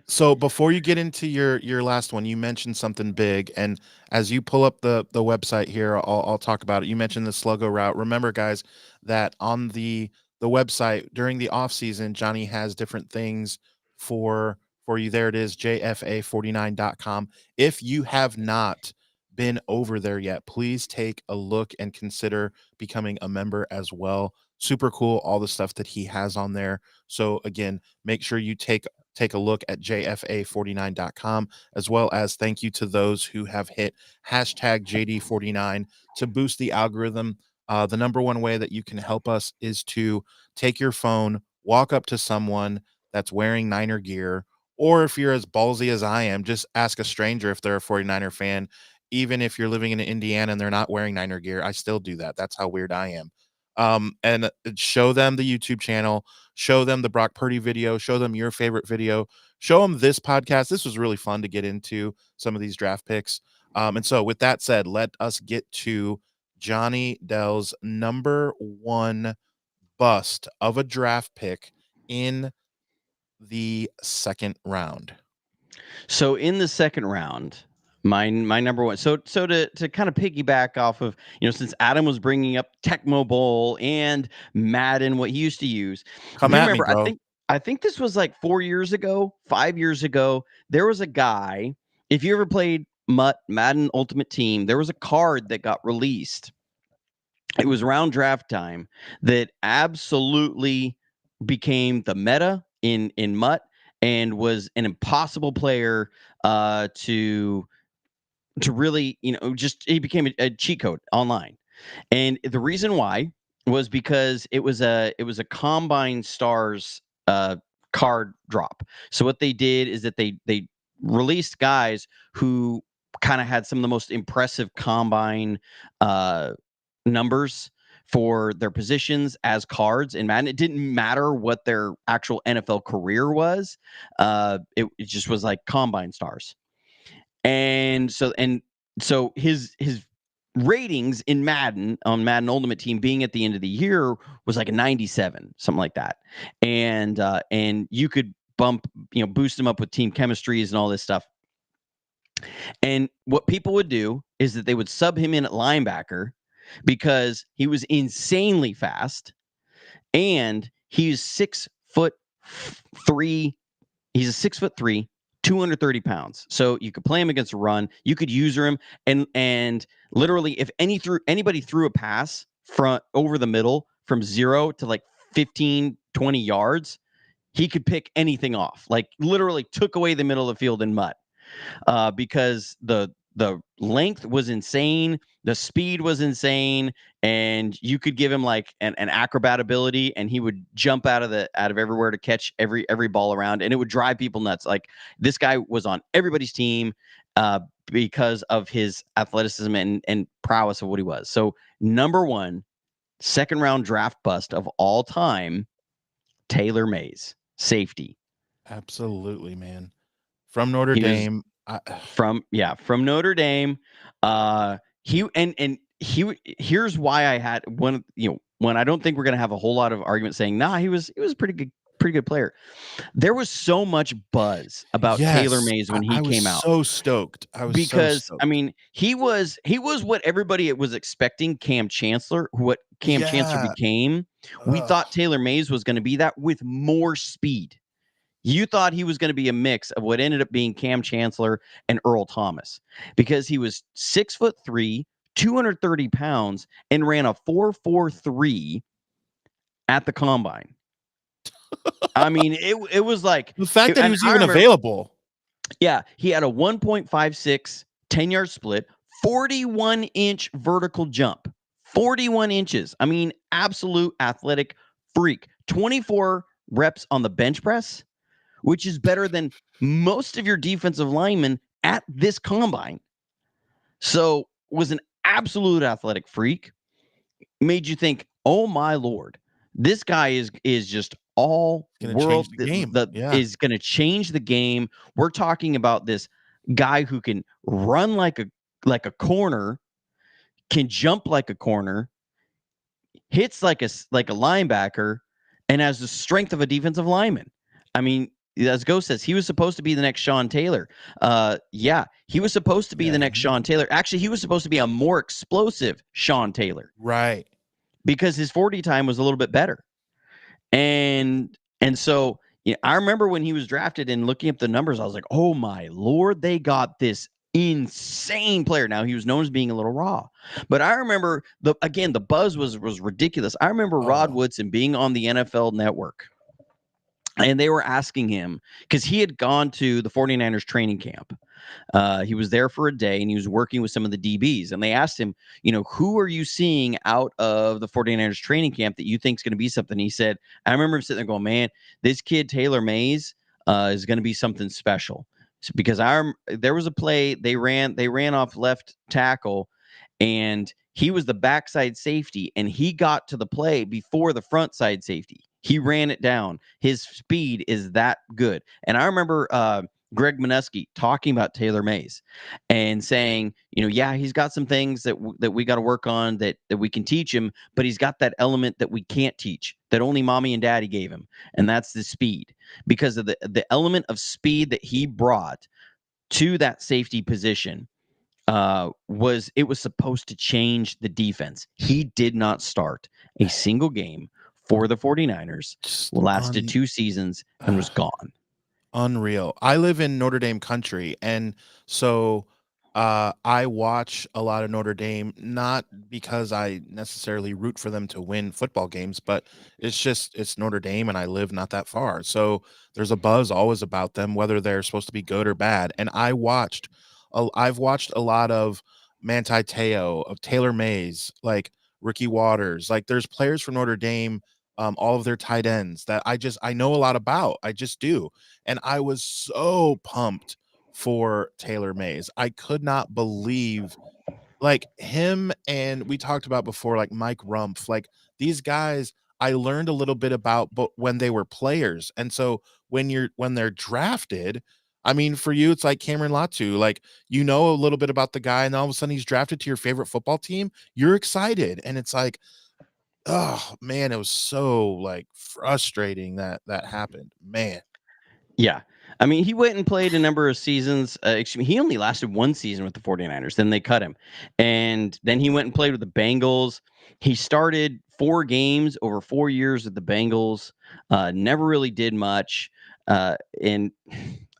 So before you get into your last one, you mentioned something big, and as you pull up the website here, I'll talk about it. You mentioned the sluggo route. Remember, guys, that on the website during the off season, Johnny has different things for you. There it is, JFA49.com. If you have not been over there yet, please take a look and consider becoming a member as well. Super cool, all the stuff that he has on there. So again, make sure you take a look at jfa49.com, as well as thank you to those who have hit hashtag JD49 to boost the algorithm. The number one way that you can help us is to take your phone, walk up to someone that's wearing Niner gear, or if you're as ballsy as I am, just ask a stranger if they're a 49er fan. Even if you're living in Indiana and they're not wearing Niner gear, I still do that. That's how weird I am. And show them the YouTube channel, show them the Brock Purdy video, show them your favorite video, show them this podcast. This was really fun to get into some of these draft picks. And so with that said, let us get to Johnny Dell's number 1 bust of a draft pick in the second round. So in the second round, my number 1. So to kind of piggyback off of, since Adam was bringing up Tecmo Bowl and Madden, what he used to use. Come at me, bro. I think this was like 4 years ago, 5 years ago. There was a guy, if you ever played Madden Ultimate Team, there was a card that got released. It was around draft time that absolutely became the meta in MUT and was an impossible player to really, he became a cheat code online. And the reason why was because it was a Combine Stars card drop. So what they did is that they released guys who kind of had some of the most impressive combine numbers for their positions as cards in Madden. It didn't matter what their actual NFL career was. It just was like Combine Stars. And so his ratings in Madden, on Madden Ultimate Team, being at the end of the year, was like a 97, something like that. And you could boost him up with team chemistries and all this stuff. And what people would do is that they would sub him in at linebacker because he was insanely fast and he's 6'3". He's a 6'3", 230 pounds. So you could play him against a run. You could user him, and literally, if anybody threw a pass front over the middle from 0 to like 15, 20 yards, he could pick anything off. Like literally took away the middle of the field in mud. Because the length was insane, the speed was insane, and you could give him like an acrobat ability, and he would jump out of everywhere to catch every ball around, and it would drive people nuts. Like this guy was on everybody's team because of his athleticism and prowess of what he was. So number one, second round draft bust of all time, Taylor Mays, safety. Absolutely, man. From Notre He was Dame. from Notre Dame. Here's why I had one. When I don't think we're gonna have a whole lot of argument saying, nah, he was a pretty good player. There was so much buzz about Taylor Yes, Mays when he I was came out so stoked. I was so because stoked. I mean he was what everybody was expecting. Cam Chancellor, what Cam Chancellor Yeah. became. We thought Taylor Mays was going to be that with more speed. You thought he was going to be a mix of what ended up being Cam Chancellor and Earl Thomas because he was 6'3", 230 pounds, and ran a 4.43 at the combine. I mean, it was like The fact that he and was I even remember, available. yeah, he had a 1.56 10-yard split, 41-inch vertical jump, 41 inches. I mean, absolute athletic freak. 24 reps on the bench press, which is better than most of your defensive linemen at this combine. So was an absolute athletic freak. Made you think, oh my Lord, this guy is just all Gonna change world the game. that Yeah. is going to change the game. We're talking about this guy who can run like a corner, can jump like a corner, hits like a linebacker, and has the strength of a defensive lineman. I mean, as Ghost says, he was supposed to be the next Sean Taylor. Yeah, he was supposed to be the next Sean Taylor. Actually, he was supposed to be a more explosive Sean Taylor Right. because his 40 time was a little bit better. And so I remember when he was drafted and looking up the numbers, I was like, oh my Lord, they got this insane player. Now he was known as being a little raw, but I remember the buzz was ridiculous. I remember Rod Oh, Woodson being on the NFL Network, and they were asking him because he had gone to the 49ers training camp. He was there for a day and he was working with some of the DBs. And they asked him, who are you seeing out of the 49ers training camp that you think is going to be something? He said, I remember him sitting there going, man, this kid, Taylor Mays, is going to be something special. Because there was a play they ran off left tackle, and he was the backside safety, and he got to the play before the front side safety. He ran it down. His speed is that good. And I remember Greg Mineski talking about Taylor Mays and saying, yeah, he's got some things that we got to work on that we can teach him, but he's got that element that we can't teach, that only mommy and daddy gave him, and that's the speed. Because of the element of speed that he brought to that safety position, was supposed to change the defense. He did not start a single game for the 49ers, just lasted 2 seasons, and was gone. unreal. I live in Notre Dame country, and so I watch a lot of Notre Dame, not because I necessarily root for them to win football games, but it's Notre Dame, and I live not that far. So there's a buzz always about them, whether they're supposed to be good or bad. And I've watched a lot of Manti Te'o, of Taylor Mays, like Ricky Waters. Like there's players from Notre Dame, all of their tight ends that I know a lot about. I just do. And I was so pumped for Taylor Mays. I could not believe like him, and we talked about before, like Mike Rumpf, like these guys I learned a little bit about, but when they were players. And so when they're drafted, I mean, for you, it's like Cameron Latu, like, a little bit about the guy, and all of a sudden he's drafted to your favorite football team. You're excited. And it's like, oh man, it was so like frustrating that happened, man. Yeah. I mean, he went and played a number of seasons. He only lasted one season with the 49ers. Then they cut him. And then he went and played with the Bengals. He started 4 games over 4 years with the Bengals. Never really did much. And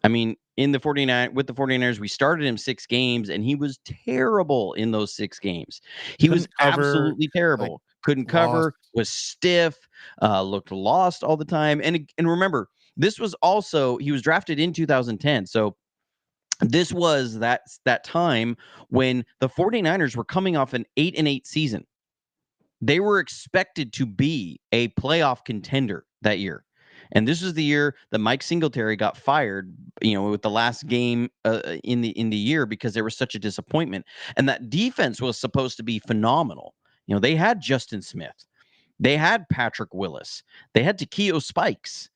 I mean, in the 49ers, we started him 6 games, and he was terrible in those 6 games. He was Couldn't cover, absolutely like terrible. Couldn't lost. cover, was stiff, looked lost all the time. And remember, this was also, he was drafted in 2010. So this was that time when the 49ers were coming off an 8-8 season. They were expected to be a playoff contender that year. And this was the year that Mike Singletary got fired, with the last game in the year, because there was such a disappointment. And that defense was supposed to be phenomenal. They had Justin Smith, they had Patrick Willis, they had Takeo Spikes,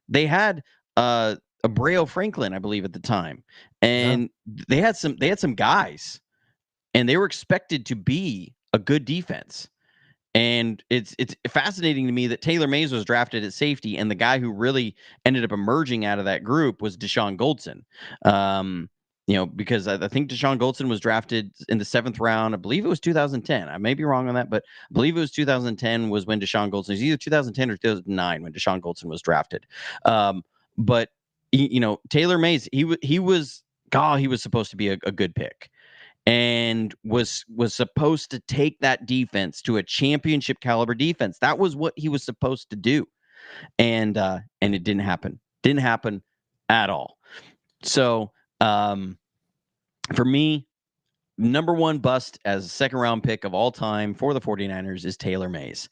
they had Abreu Franklin, I believe, at the time, Yeah. and they had some guys, and they were expected to be a good defense. And it's fascinating to me that Taylor Mays was drafted at safety, and the guy who really ended up emerging out of that group was Deshaun Goldson. Because I think Deshaun Goldson was drafted in the 7th round. I believe it was 2010. I may be wrong on that, but I believe it was 2010 was when Deshaun Goldson, it was either 2010 or 2009 when Deshaun Goldson was drafted. But Taylor Mays, he was supposed to be a good pick, and was supposed to take that defense to a championship caliber defense. That was what he was supposed to do. And it didn't happen. Didn't happen at all. So for me, number one bust as a 2nd-round pick of all time for the 49ers is Taylor Mays.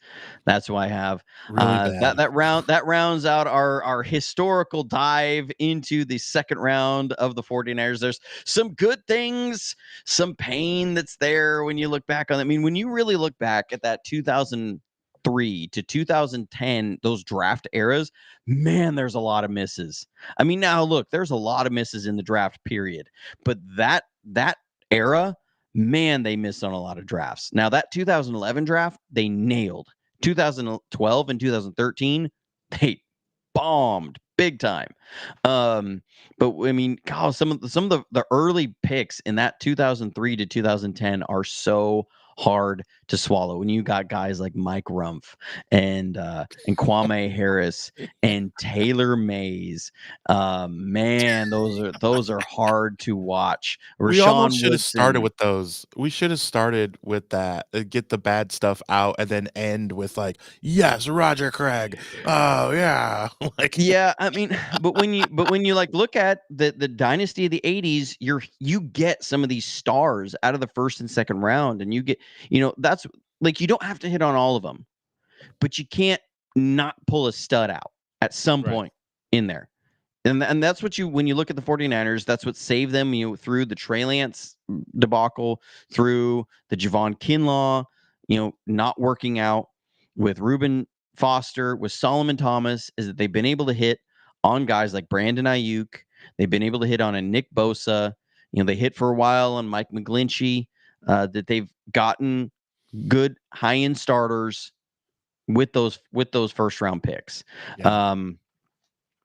That's who I have. Really bad. That rounds out our historical dive into the 2nd round of the 49ers. There's some good things, some pain that's there when you look back on it. I mean, when you really look back at that 2003 to 2010, those draft eras, man, there's a lot of misses. I mean, now look, there's a lot of misses in the draft period, but that era, man, they missed on a lot of drafts. Now, that 2011 draft, they nailed. 2012 and 2013, they bombed big time. But I mean, God, some of the early picks in that 2003 to 2010 are so hard to swallow when you got guys like Mike Rumph and Kwame Harris and Taylor Mays. Man, those are hard to watch. We almost Rashawn should have started Woodson. with those. We should have started with that. Get the bad stuff out, and then end with like, yes, Roger Craig. Oh yeah, like Yeah, I mean, but when you like look at the dynasty of the 80s, you get some of these stars out of the 1st and 2nd round, and you get, that's like, you don't have to hit on all of them, but you can't not pull a stud out at some right. point in there. And that's what when you look at the 49ers, that's what saved them, through the Trey Lance debacle, through the Javon Kinlaw, not working out, with Reuben Foster, with Solomon Thomas, is that they've been able to hit on guys like Brandon Ayuk. They've been able to hit on a Nick Bosa. They hit for a while on Mike McGlinchey. That they've gotten good high-end starters with those 1st-round picks. Yeah.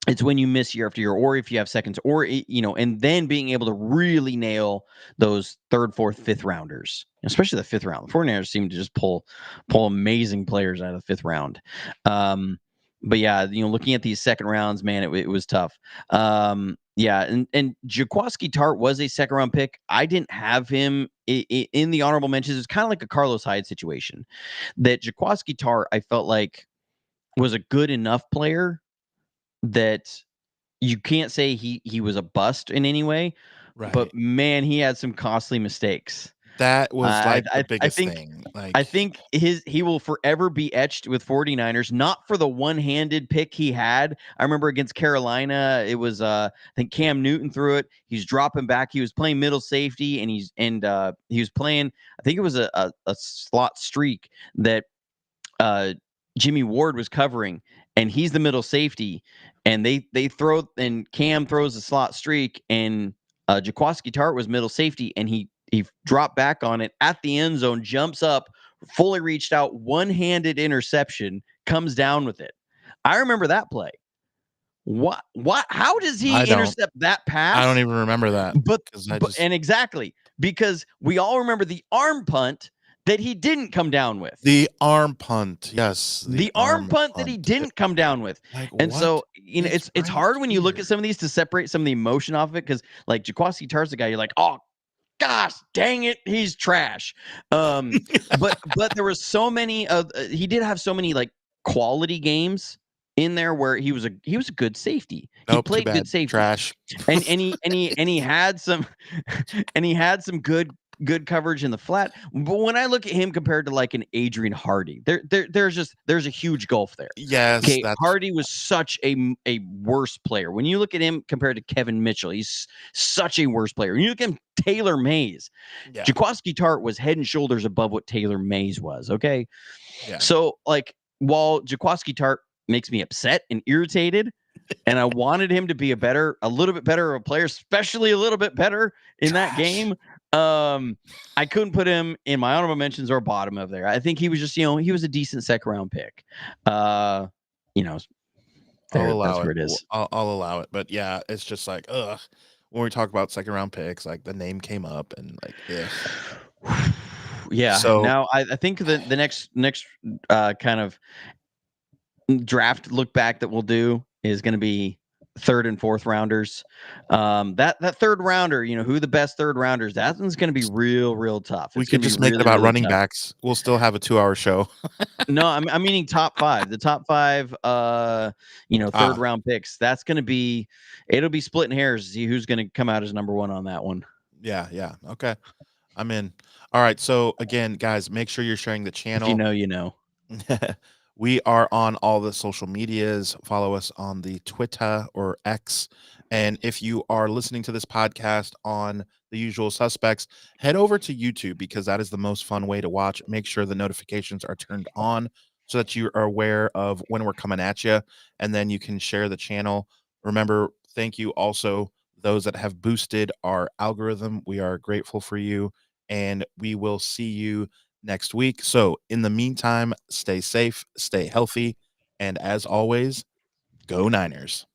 It's when you miss year after year, or if you have seconds, or and then being able to really nail those 3rd, 4th, 5th rounders, especially the 5th round. The 49ers seem to just pull amazing players out of the 5th round. But yeah, looking at these 2nd rounds, man, it was tough. Yeah, and Jaquiski Tartt was a 2nd-round pick. I didn't have him in the honorable mentions. It's kind of like a Carlos Hyde situation. That Jaquiski Tartt, I felt like, was a good enough player that you can't say he was a bust in any way, Right. but man, he had some costly mistakes. That was like the I biggest think thing. I Like, think he will forever be etched with 49ers, not for the one-handed pick he had. I remember against Carolina, it was I think Cam Newton threw it. He's dropping back. He was playing middle safety, and he was playing, I think it was a slot streak that Jimmy Ward was covering, and he's the middle safety, and they throw, and Cam throws a slot streak, and Jaquiski Tartt was middle safety, and he dropped back on it at the end zone, jumps up, fully reached out, one-handed interception, comes down with it. I remember that play. What? How does he I don't. intercept that pass? I don't even remember that. But, 'Cause I but just and exactly because we all remember the arm punt that he didn't come down with. the arm punt. Yes, The arm punt that he didn't come down with. Like, And what? so, It's it's right hard when you look here. at some of these to separate some of the emotion off of it because, like, Jaquaski Tartt's the guy you're like, oh gosh, dang it, he's trash. But there was so many of he did have so many like quality games in there where he was a good safety. He Nope, too played good bad. safety. Trash. And he had some good coverage in the flat. But when I look at him compared to like an Adrian Hardy, there's a huge gulf there. Yes, Okay, that's Hardy was such a worse player. When you look at him compared to Kevin Mitchell, he's such a worse player. When you look at him, Taylor Mays, yeah. Jaquaski Tartt was head and shoulders above what Taylor Mays was. Okay, Yeah. so like while Jaquaski Tartt makes me upset and irritated, and I wanted him to be a little bit better of a player, especially a little bit better in that game. I couldn't put him in my honorable mentions or bottom of there. I think he was just, he was a decent second round pick. You know, I'll allow that's it. where it is. I'll allow it. But yeah, it's just like, ugh. When we talk about second round picks, like the name came up and like, ugh. Yeah. So Now I think the next kind of draft look back that we'll do is going to be third and fourth rounders. That third rounder, who the best third rounders, that one's going to be real tough. we It's could going to be just make it really, about really running tough. backs. We'll still have a 2-hour show. No, I'm meaning top five. The top five, third round picks. That's going to be, it'll be splitting hairs to see who's going to come out as number one on that one. Yeah. Okay. I'm in. All right. So again, guys, make sure you're sharing the channel. If you know. We are on all the social medias. Follow us on the Twitter or X. And if you are listening to this podcast on the usual suspects, head over to YouTube because that is the most fun way to watch. Make sure the notifications are turned on so that you are aware of when we're coming at you. And then you can share the channel. Remember, thank you also those that have boosted our algorithm. We are grateful for you. And we will see you next week. So in the meantime, stay safe, stay healthy, and as always, go Niners.